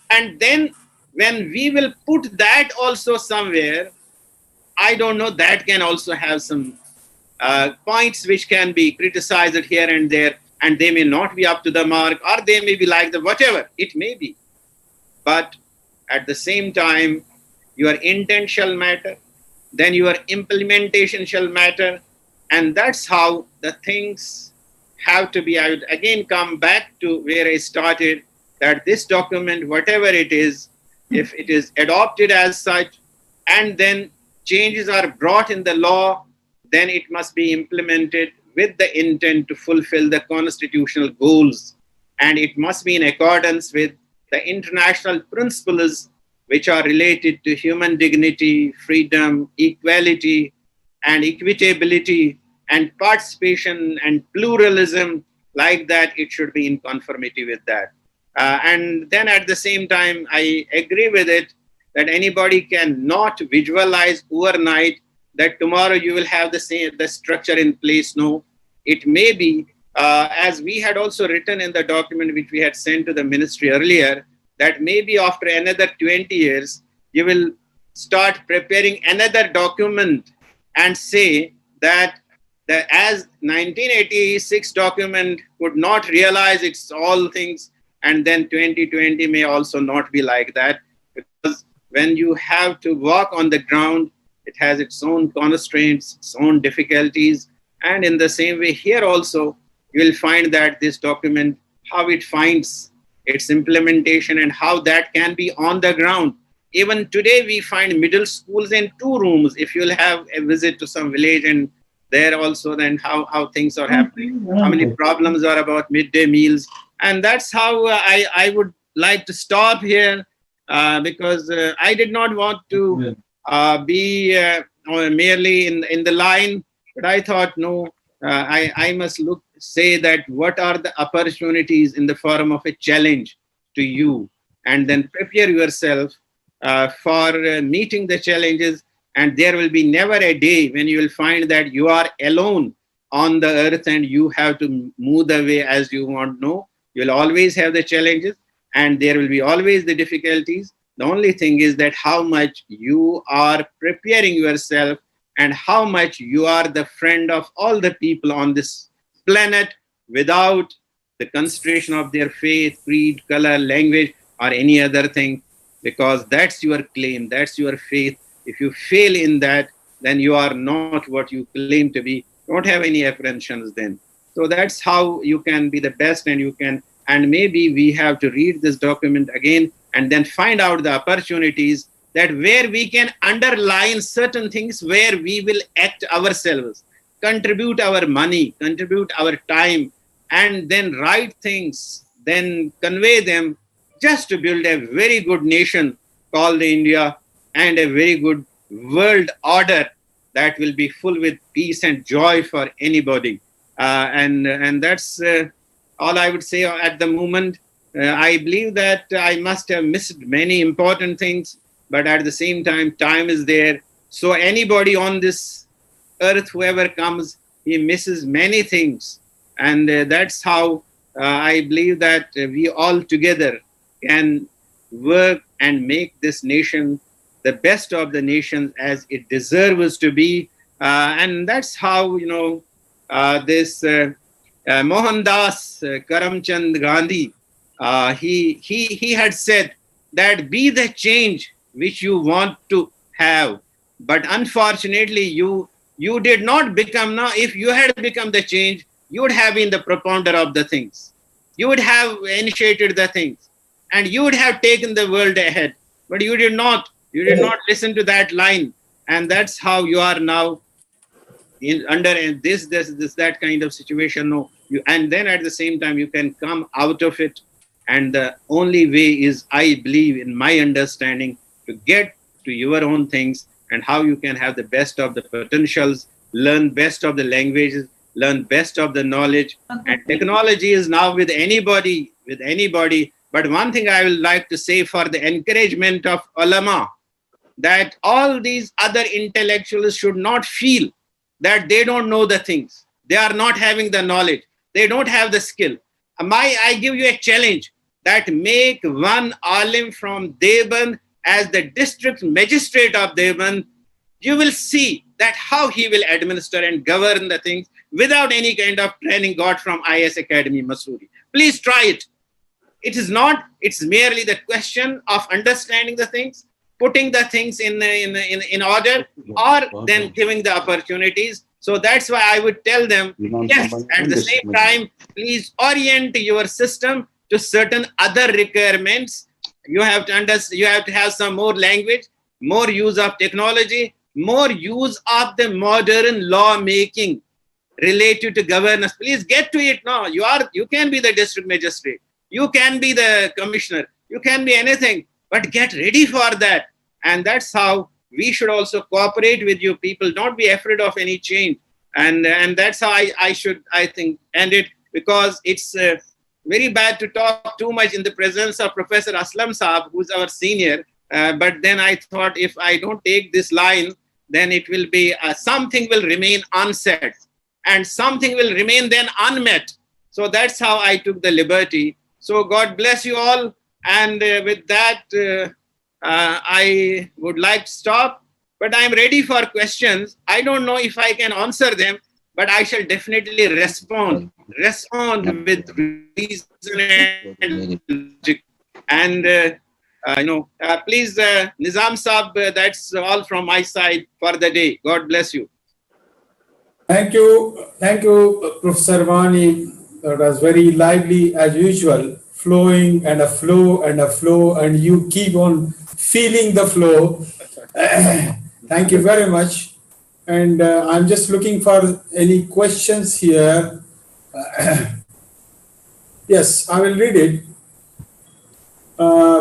And then when we will put that also somewhere, I don't know, that can also have some points which can be criticized here and there, and they may not be up to the mark, or they may be like the whatever, it may be. But at the same time, your intent shall matter, then your implementation shall matter, and that's how the things have to be. I would again come back to where I started, that this document, whatever it is, if it is adopted as such, and then changes are brought in the law, then it must be implemented with the intent to fulfill the constitutional goals. And it must be in accordance with the international principles which are related to human dignity, freedom, equality, and equitability, and participation and pluralism. Like that, it should be in conformity with that. And then at the same time, I agree with it that anybody cannot visualize overnight that tomorrow you will have the structure in place. No, it may be, as we had also written in the document which we had sent to the ministry earlier, that maybe after another 20 years, you will start preparing another document and say that as 1986 document could not realize its all things, and then 2020 may also not be like that, because when you have to walk on the ground, it has its own constraints, its own difficulties. And in the same way here also, you will find that this document, how it finds its implementation and how that can be on the ground. Even today, we find middle schools in 2 rooms. If you'll have a visit to some village, and there also then how things are happening, how many problems are about midday meals. And that's how I would like to stop here, because I did not want to be merely in the line, but I thought, no, I must say that what are the opportunities in the form of a challenge to you, and then prepare yourself for meeting the challenges. And there will be never a day when you will find that you are alone on the earth and you have to move the way as you want. No, you will always have the challenges, and there will be always the difficulties. The only thing is that how much you are preparing yourself and how much you are the friend of all the people on this planet without the consideration of their faith, creed, color, language, or any other thing. because that's your claim, that's your faith. If you fail in that, then you are not what you claim to be. Don't have any apprehensions then. So that's how you can be the best, and you can, and maybe we have to read this document again and then find out the opportunities that where we can underline certain things, where we will act ourselves, contribute our money, contribute our time, and then write things, then convey them, just to build a very good nation called India, and a very good world order that will be full with peace and joy for anybody. And that's all I would say at the moment. I believe that I must have missed many important things, but at the same time is there. So anybody on this earth, whoever comes, he misses many things. And that's how I believe that we all together can work and make this nation the best of the nations as it deserves to be. And that's how, this Mohandas Karamchand Gandhi, he had said that be the change which you want to have. But unfortunately, you did not become. Now, if you had become the change, you would have been the propounder of the things. You would have initiated the things, and you would have taken the world ahead. But you did not. You did not listen to that line, and that's how you are now under this that kind of situation. No, and then at the same time you can come out of it, and the only way is, I believe, in my understanding, to get to your own things, and how you can have the best of the potentials, learn best of the languages, learn best of the knowledge. And technology is now with anybody. But one thing I would like to say for the encouragement of ulama, that all these other intellectuals should not feel that they don't know the things. They are not having the knowledge. They don't have the skill. I give you a challenge, that make one alim from Deoband as the district magistrate of Deoband. You will see that how he will administer and govern the things without any kind of training got from IS Academy, Missouri. Please try it. It's merely the question of understanding the things, putting the things in order, or then giving the opportunities. So that's why I would tell them, yes, at the same time, please orient your system to certain other requirements. You have to have some more language, more use of technology, more use of the modern law making related to governance. Please get to it now. You can be the district magistrate, you can be the commissioner, you can be anything, but get ready for that. And that's how we should also cooperate with you people. Don't be afraid of any change. And that's how I think, end it, because it's very bad to talk too much in the presence of Professor Aslam Saab, who's our senior. But then I thought, if I don't take this line, then it will be, something will remain unsaid, and something will remain then unmet. So that's how I took the liberty. So God bless you all. And with that, I would like to stop, but I'm ready for questions. I don't know if I can answer them, but I shall definitely respond with reason and logic. And please, Nizam Saab, that's all from my side for the day. God bless you. Thank you, Professor Wani. That was very lively as usual, flowing and a flow, and you keep on feeling the flow. Thank you very much. And I'm just looking for any questions here. Yes, I will read it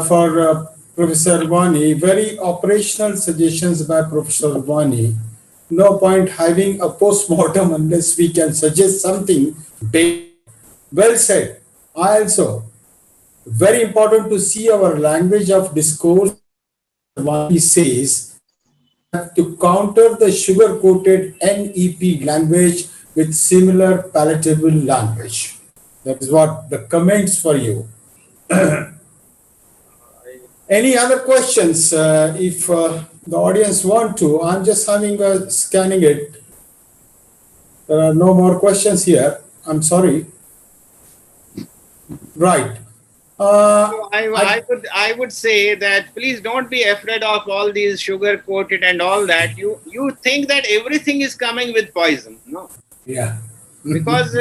for Professor Wani. Very operational suggestions by Professor Wani. No point having a post-mortem unless we can suggest something big. Well said. Also, very important to see our language of discourse. He says to counter the sugar-coated NEP language with similar palatable language. That is what the comments for you. Any other questions? If the audience want to, I'm just scanning it. There are no more questions here. I'm sorry. Right. So I would say that please don't be afraid of all these sugar coated and all that. You think that everything is coming with poison, no? Yeah. Because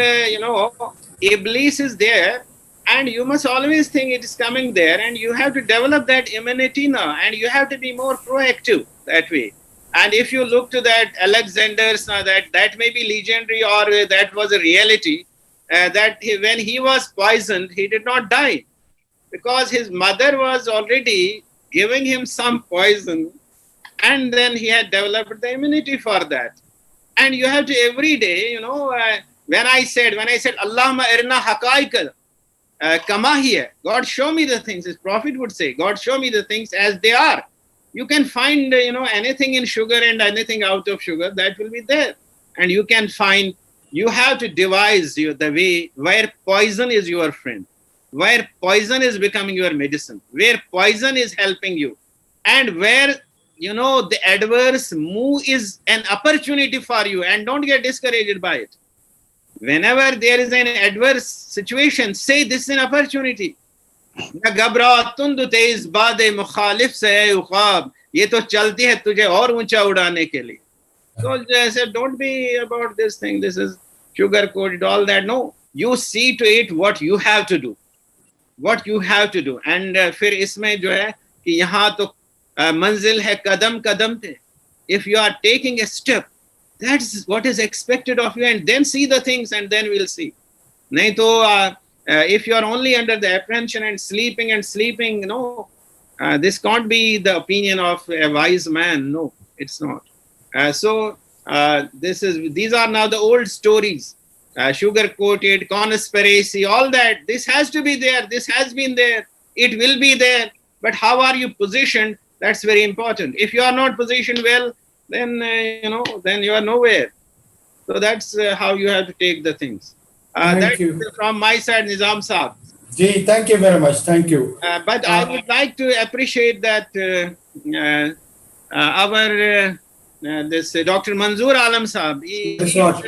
Iblis is there, and you must always think it is coming there, and you have to develop that immunity now, and you have to be more proactive that way. And if you look to that Alexander's, that may be legendary or that was a reality, when he was poisoned, he did not die because his mother was already giving him some poison, and then he had developed the immunity for that. And you have to every day, when I said, Allahumma irna haqaika kama hiya, God show me the things, his prophet would say, God show me the things as they are. You can find, anything in sugar and anything out of sugar, that will be there. And you can find, you have to devise the way where poison is your friend, where poison is becoming your medicine, where poison is helping you, and where, the adverse move is an opportunity for you, and don't get discouraged by it. Whenever there is an adverse situation, say this is an opportunity. ये तो चलती है तुझे और ऊंचा उड़ाने के लिए. So जैसे don't be about this thing. This is sugar coated, all that. No, you see to it what you have to do, what you have to do. And फिर इसमें जो है कि यहाँ तो मंजिल है कदम कदम पे. If you are taking a step, that's what is expected of you, and then see the things, and then we'll see. नहीं तो if you are only under the apprehension and sleeping, this can't be the opinion of a wise man. No, it's not. These are now the old stories, sugar coated, conspiracy, all that. This has to be there. This has been there. It will be there. But how are you positioned? That's very important. If you are not positioned well, then then you are nowhere. So that's how you have to take the things. Thank you. From my side, Nizam Saab. Ji, thank you very much. Thank you. But I would like to appreciate that our this Dr. Manzoor Alam Saab, he is a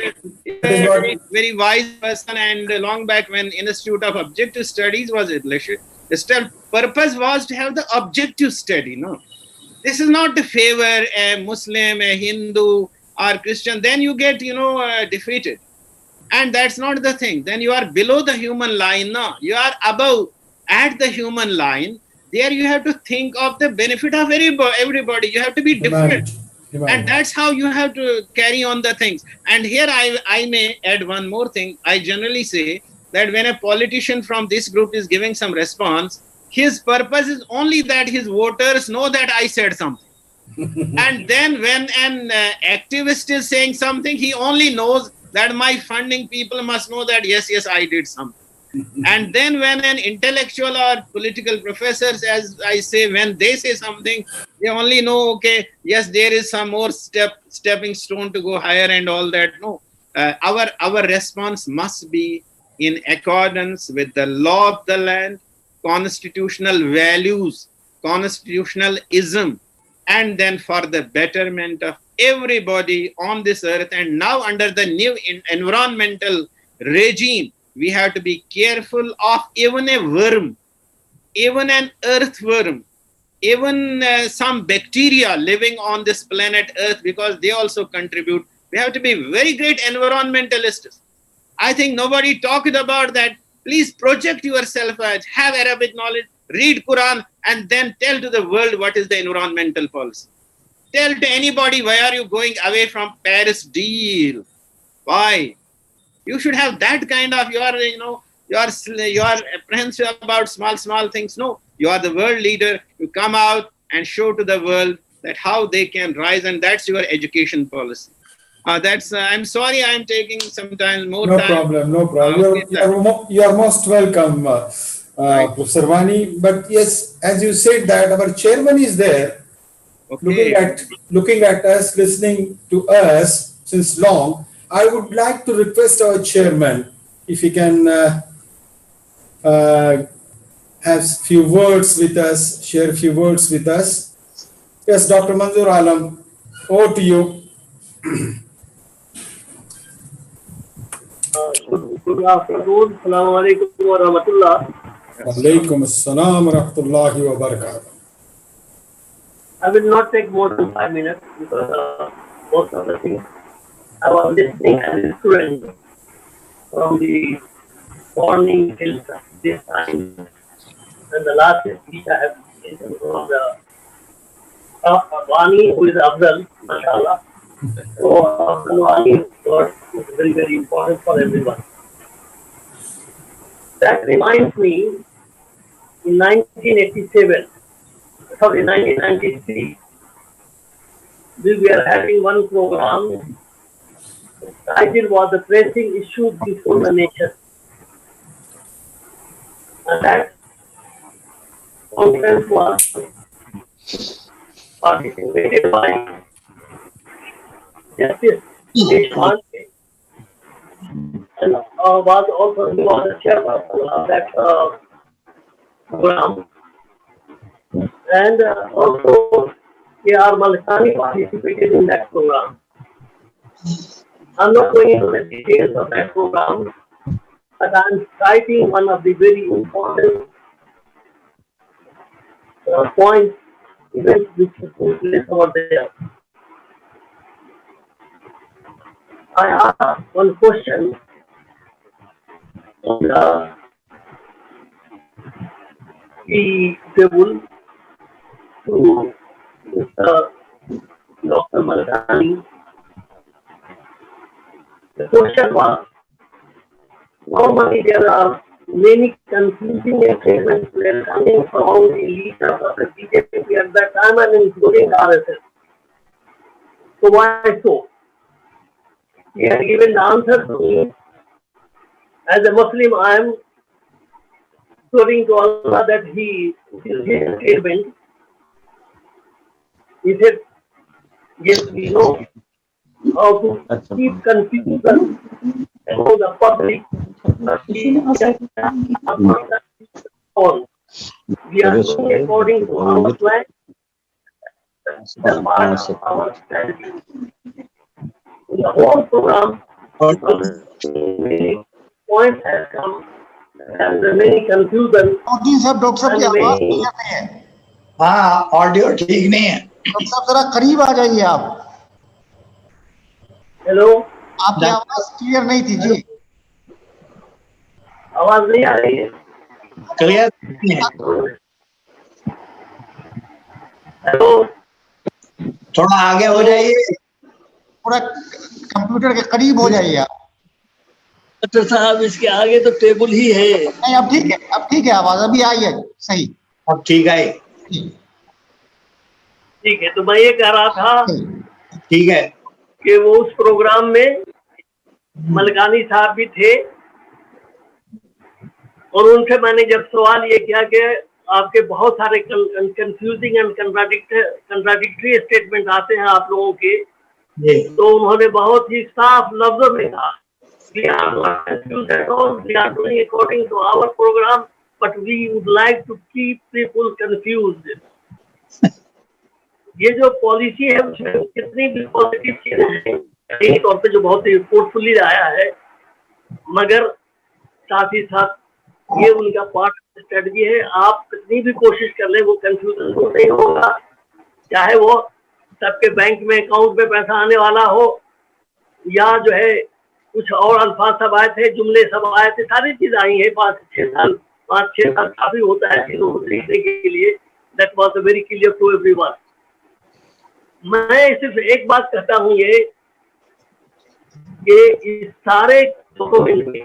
very wise person, and long back when Institute of Objective Studies was established, the purpose was to have the objective study. No, this is not to favor a Muslim, a Hindu, or Christian. Then you get defeated. And that's not the thing. Then you are below the human line now. You are above, at the human line. There you have to think of the benefit of everybody. You have to be different. And that's how you have to carry on the things. And here I may add one more thing. I generally say that when a politician from this group is giving some response, his purpose is only that his voters know that I said something. And then when an activist is saying something, he only knows that my funding people must know that yes, I did something. And then when an intellectual or political professors, as I say, when they say something, they only know, okay, yes, there is some more stepping stone to go higher and all that. No, our response must be in accordance with the law of the land, constitutional values, constitutionalism, and then for the betterment of everybody on this earth. And now under the new environmental regime, we have to be careful of even a worm, even an earthworm, even some bacteria living on this planet earth, because they also contribute. We have to be very great environmentalists. I think nobody talked about that. Please project yourself as, have Arabic knowledge, read Quran, and then tell to the world what is the environmental policy. Tell to anybody, why are you going away from Paris deal? Why? You should have that kind of, you are apprehensive about small things. No, you are the world leader. You come out and show to the world that how they can rise, and that's your education policy. I'm sorry I'm taking sometimes more time. No problem. You are most welcome, Right. Professor Wani. But yes, as you said that our chairman is there, Okay. looking at us, listening to us since long. I would like to request our chairman if he can have few words with us, share a few words with us. Yes, Dr. Manzoor Alam, over to you. Good afternoon. Assalamu alaikum wa rahmatullah. Walaikum assalam wa rahmatullahi wa barakatuh. I will not take more than 5 minutes because most of the things I was listening as a student from the morning till this time, and the last speech I have listened from the Wani, who is Afzal, mashallah. So Wani was very, very important for everyone. That reminds me, in 1993, we were having one program. The title was The Pressing Issues Before the Nation. And that conference was participated by Justice Deshmukh and was also he was the chairperson of that program. And also A.R. Malkani participated in that program. I'm not going into the details of that program, but I'm citing one of the very important points, events which took place over there. I asked one question on the table to Mr. Dr. Malkani. The question was, normally there are many confusing statements that are coming from the leaders of the BJP at that time and including RSS. So why so? He had given the answer to me. As a Muslim, I am praying to Allah that his statement. He said, yes, we know how to keep confusion among the public. We are doing according to our plan. That's part of our strategy. In the whole program, many points have come and many confusion. हाँ audio ठीक नहीं है doctor साहब जरा करीब आ जाइए आप hello आपकी आवाज क्लियर नहीं थी जी आवाज नहीं आ रही है क्लियर हेलो थोड़ा आगे हो जाइए पूरा कंप्यूटर के करीब हो जाइए आप डॉक्टर साहब इसके आगे तो टेबल ही है नहीं अब ठीक है आवाज अभी आई है सही अब ठीक है ठीक है तो मैं ये कह रहा था ठीक है कि वो उस प्रोग्राम में मलकानी साहब भी थे और उनसे मैंने जब सवाल ये किया कि आपके बहुत सारे कंफ्यूजिंग एंड कंट्राडिक्टरी स्टेटमेंट आते हैं आप लोगों के तो उन्होंने बहुत ही साफ लफ्जों में कहा we are not confused at all. We are doing according to our program, but we would like to keep people confused. ये जो पॉलिसी है उसमें कितनी भी पॉजिटिव चीजें हैं कई तौर पे जो बहुत ही फोर्सफुली आया है मगर साथ ही साथ ये उनका पार्ट स्ट्रेटजी है आप कितनी भी कोशिश कर ले वो कंफ्यूजन तो नहीं होगा चाहे वो सबके बैंक में अकाउंट में पैसा आने वाला हो या जो है कुछ और अल्फाज सब आए थे जुमले सब आए थे सारी चीजें आई है 5-6 साल काफी होता है चीजों को सीखने के लिए that was very clear to everyone मैं सिर्फ एक बात कहता हूँ ये कि इस सारे डॉक्यूमेंट में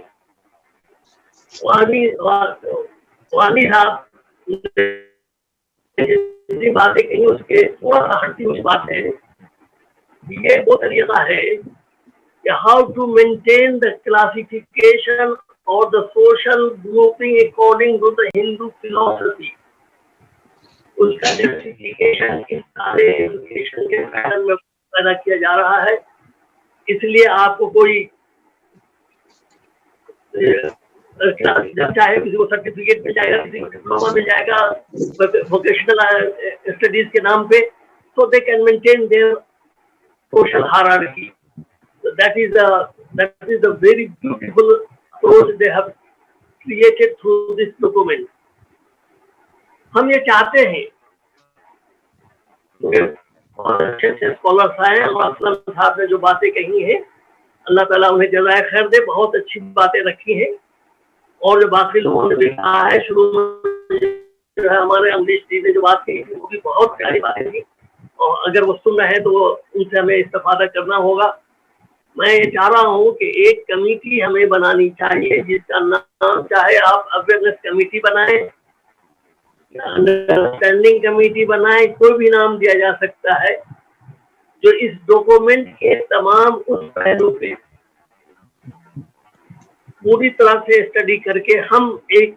वानी साहब बातें कहीं उसके थोड़ा सा हटती हुई बात है ये वो तरीका है how to maintain the classification or the social grouping according to the Hindu philosophy. उसका justification इस सारे एजुकेशन के पैटर्न में पैदा किया जा रहा है इसलिए आपको कोई चाहे किसी को सर्टिफिकेट मिल जाएगा किसी को डिप्लोमा मिल जाएगा वोकेशनल स्टडीज के नाम पे so they can maintain their social hierarchy. That is a very beautiful approach they have created through this document. ہم یہ چاہتے ہیں بہت اچھے اچھے اسکالرس آئے ہیں اور اسلم صاحب نے جو باتیں کہی ہیں اللہ تعالیٰ انہیں جزائے خیر دے, بہت اچھی باتیں رکھی ہیں. اور جو باقی لوگوں نے بھی کہا ہے شروع میں جو ہے ہمارے امریش جی نے جو بات کی تھی وہ بھی بہت پیاری باتیں تھی, اور اگر وہ سن رہے ہیں تو ان سے ہمیں استفادہ کرنا ہوگا. میں یہ چاہ رہا ہوں کہ ایک کمیٹی ہمیں بنانی چاہیے جس کا نام چاہے آپ اویئرنیس کمیٹی بنائیں, انڈرسٹینڈنگ کمیٹی بنائیں, کوئی بھی نام دیا جا سکتا ہے, جو اس ڈاکومنٹ کے تمام اس پہلو پہ پوری طرح سے اسٹڈی کر کے ہم ایک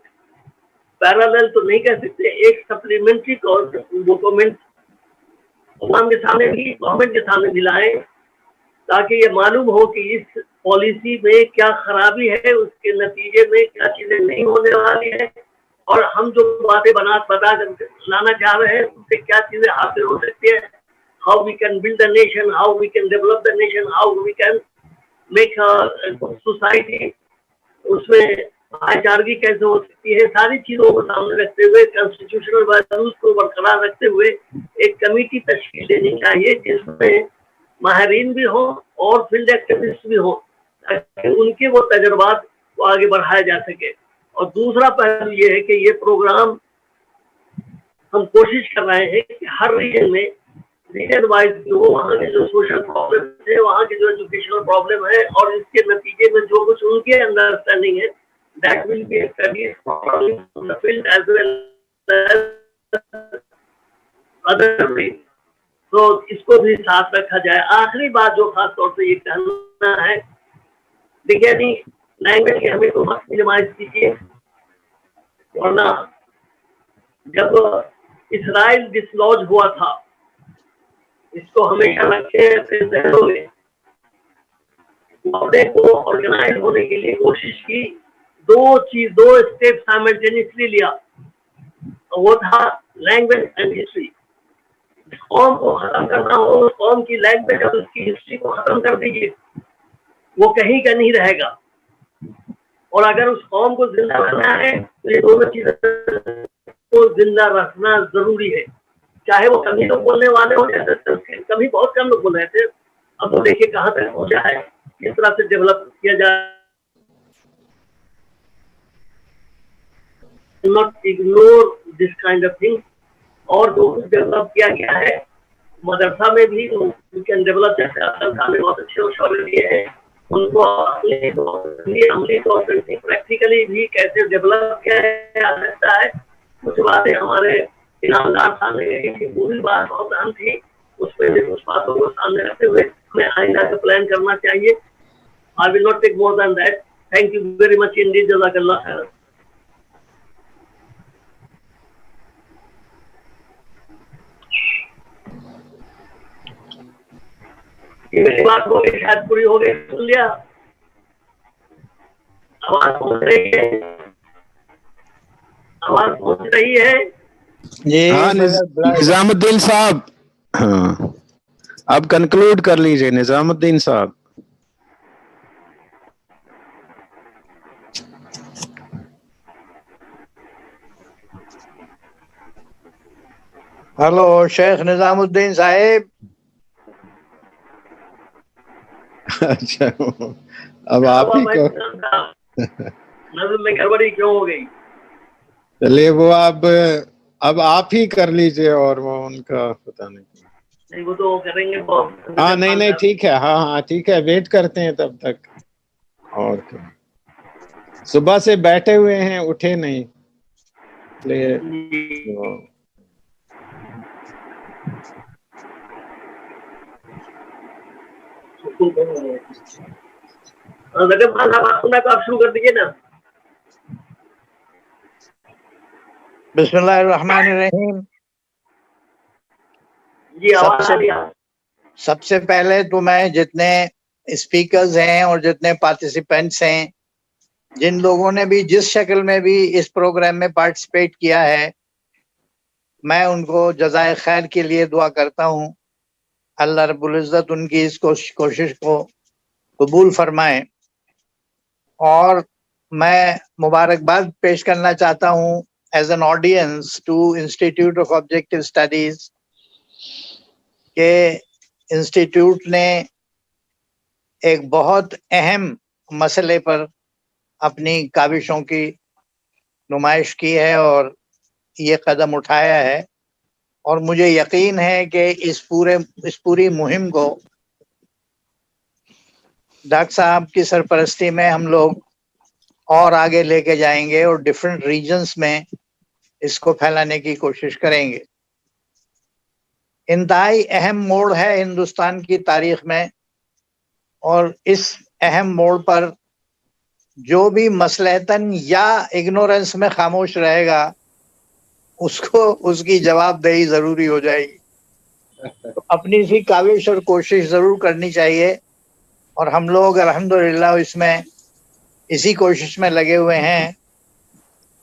پیرالل تو نہیں کہہ سکتے, ایک سپلیمنٹری ڈاکومنٹ عوام کے سامنے بھی گورنمنٹ کے سامنے بھی لائیں, تاکہ یہ معلوم ہو کہ اس پالیسی میں کیا خرابی ہے, اس کے نتیجے میں کیا چیزیں نہیں ہونے والی ہیں, اور ہم جو باتیں بتا لانا چاہ رہے ہیں اس سے کیا چیزیں حاصل ہو سکتی ہیں. How we can build the nation, how we can develop the nation, how we can make society, اس میں بھائی چارگی کیسے ہو سکتی ہے. ساری چیزوں کو سامنے رکھتے ہوئے کانسٹیٹیوشنل ویلیوز کو برقرار رکھتے ہوئے ایک کمیٹی تشکیل دینی چاہیے جس میں ماہرین بھی ہوں اور فیلڈ ایکٹیوسٹ بھی ہوں, تاکہ ان کے وہ تجربات کو آگے بڑھایا جا سکے. اور دوسرا پہلو یہ ہے کہ یہ پروگرام ہم کوشش کر رہے ہیں کہ ہر ریجن میں ریجن وائز جو وہاں کے جو سوشل پرابلم ہے, وہاں کے جو ایجوکیشنل پرابلم ہے, اور اس کے نتیجے میں جو کچھ ان کے انڈرسٹینڈنگ ہے that will be studied properly in the field as well as other ways. تو اس کو بھی ساتھ رکھا جائے. آخری بات جو خاص طور سے یہ کہنا ہے, دیکھیے نہیں لینگویج کی ہمیں تو مت مینیمائز کیجیے, ورنہ جب اسرائیل ڈسلوج ہوا تھا, اس کو ہمیشہ رکھے اپنے ذہنوں میں, عہدے کو آرگنائز ہونے کے لیے کوشش کی, دو اسٹیپ سائملٹینیسلی لیا, وہ تھا لینگویج اینڈ ہسٹری. قوم کو ختم کرنا ہو, اس قوم کی لینگویج اور اس کی ہسٹری کو ختم کر دیجیے, وہ کہیں کا نہیں رہے گا. اور اگر اس قوم کو زندہ رکھنا ہے تو یہ دونوں چیزیں کو زندہ رکھنا ضروری ہے, چاہے وہ کمی لوگ بولنے والے ہوں یا کبھی بہت کم لوگ بول رہے تھے. اب وہ دیکھیے کہاں تک پہنچا ہے, کس طرح سے ڈیولپ کیا جائے. Not ignore this kind of thing. اور جو ڈیولپ کیا گیا ہے مدرسہ میں بھی we can develop, جیسے افضل صاحب نے بہت اچھے مشورے دیے ہیں, ان کو عملی طور پر پریکٹیکلی بھی کیسے ڈیولپ کیا جا سکتا ہے. کچھ باتیں ہمارے انعامدار سامنے گئی تھی, پوری بات بہت اہم تھی, اس پہ بھی کچھ باتوں کو سامنے رکھتے ہوئے ہمیں آئندہ کا پلان کرنا چاہیے. I will not take more than that. Thank you very much indeed. جزاک اللہ خیر. میری بات ہو گئی, شاید پوری ہو گئی, سن لیا, آواز پہنچ رہی ہے, آواز پہنچ رہی ہے. ہاں نظام الدین صاحب, ہاں اب کنکلوڈ کر لیجئے نظام الدین صاحب. ہلو شیخ نظام الدین صاحب. اچھا اب آپ ہی کو نظم میں گڑبڑی کیوں ہو گئی؟ چلیے وہ اب آپ ہی کر لیجئے, اور وہ ان کا پتہ نہیں, وہ تو کریں گے. ہاں نہیں ٹھیک ہے, ہاں ٹھیک ہے, ویٹ کرتے ہیں تب تک. اور کیا, صبح سے بیٹھے ہوئے ہیں, اٹھے نہیں, آپ شروع کر دیجیے نا. بسم اللہ الرحمن الرحیم. جی سب سے پہلے تو میں جتنے اسپیکرز ہیں اور جتنے پارٹیسپینٹس ہیں, جن لوگوں نے بھی جس شکل میں بھی اس پروگرام میں پارٹیسپیٹ کیا ہے, میں ان کو جزائے خیر کے لیے دعا کرتا ہوں. اللہ رب العزت ان کی اس کوشش کو قبول فرمائے. اور میں مبارکباد پیش کرنا چاہتا ہوں as an audience to Institute of Objective Studies के इंस्टीट्यूट ने एक बहुत अहम मसले पर अपनी काविशों की नुमाइश की है और ये कदम उठाया है, और मुझे यकीन है कि इस पूरी मुहिम को डॉक्टर साहब की सरपरस्ती में हम लोग और आगे लेके जाएंगे और डिफरेंट रीजन्स में इसको फैलाने की कोशिश करेंगे। इंतहाई अहम मोड़ है हिंदुस्तान की तारीख में, और इस अहम मोड़ पर जो भी मसलहतन या इग्नोरेंस में खामोश रहेगा उसको उसकी जवाबदेही जरूरी हो जाएगी। तो अपनी सी काविश और कोशिश जरूर करनी चाहिए, और हम लोग अल्हम्दुलिल्लाह इसमें इसी कोशिश में लगे हुए हैं।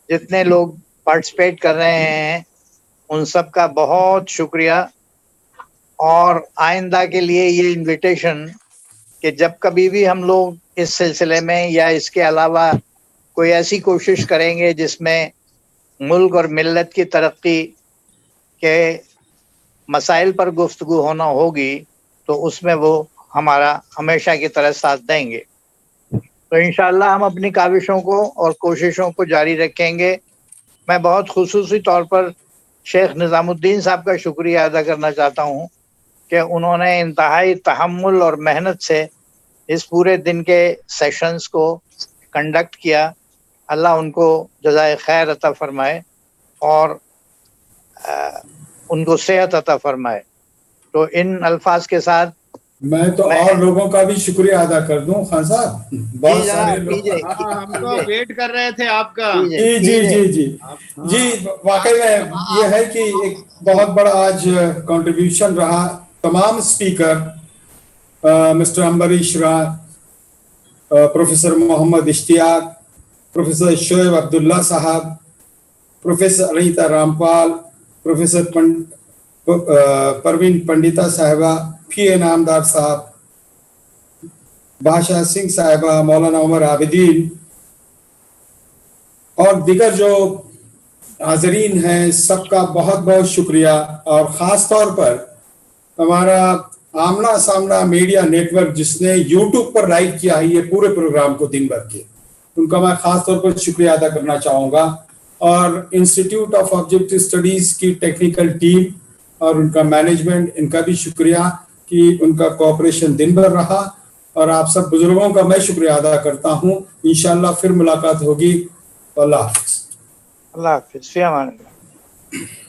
जितने लोग पार्टिसिपेट कर रहे हैं उन सब का बहुत शुक्रिया, और आइंदा के लिए ये इनविटेशन कि जब कभी भी हम लोग इस सिलसिले में या इसके अलावा कोई ऐसी कोशिश करेंगे जिसमें मुल्क और मिल्लत की तरक्की के मसाइल पर गुफ्तगू होना होगी, तो उसमें वो हमारा हमेशा की तरह साथ देंगे। तो इंशाअल्लाह हम अपनी काविशों को और कोशिशों को जारी रखेंगे। मैं बहुत खुसूसी तौर पर शेख निज़ामुद्दीन साहब का शुक्रिया अदा करना चाहता हूँ कि उन्होंने इंतहाई तहम्मुल और मेहनत से इस पूरे दिन के सेशंस को कंडक्ट किया। अल्लाह उनको जज़ाए खैर अता फरमाए और उनको सेहत अता फरमाए। तो इन अल्फाज के साथ मैं और लोगों का भी शुक्रिया अदा कर दूं खान साहब, बहुत सारे लोग हम तो वेट कर रहे थे आपका। जी जी जी जी जी वाकई में ये है कि एक बहुत बड़ा आज कंट्रीब्यूशन रहा। तमाम स्पीकर मिस्टर अम्बरीश राय, प्रोफेसर मोहम्मद इश्तियाक, प्रोफेसर शोएब अब्दुल्ला साहब, प्रोफेसर अनीता रामपाल, प्रोफेसर परवीन पंडिता साहिबा, पी.ए. नामदार साहब, भाषा सिंह साहिबा, मौलाना उमर आबिदीन और दीगर जो हाजरीन हैं, सबका बहुत बहुत शुक्रिया। और ख़ास तौर पर हमारा आमना सामना मीडिया नेटवर्क जिसने यूट्यूब पर लाइव किया है ये पूरे प्रोग्राम को दिन भर के, उनका मैं ख़ास तौर पर शुक्रिया अदा करना चाहूँगा। और इंस्टीट्यूट ऑफ ऑब्जेक्टिव स्टडीज़ की टेक्निकल टीम और उनका मैनेजमेंट, इनका भी शुक्रिया कि उनका कोऑपरेशन दिन भर रहा। और आप सब बुजुर्गों का मैं शुक्रिया अदा करता हूँ। इंशाअल्लाह फिर मुलाकात होगी। अल्लाह हाफ़िज़। अल्लाह हाफ़िज़।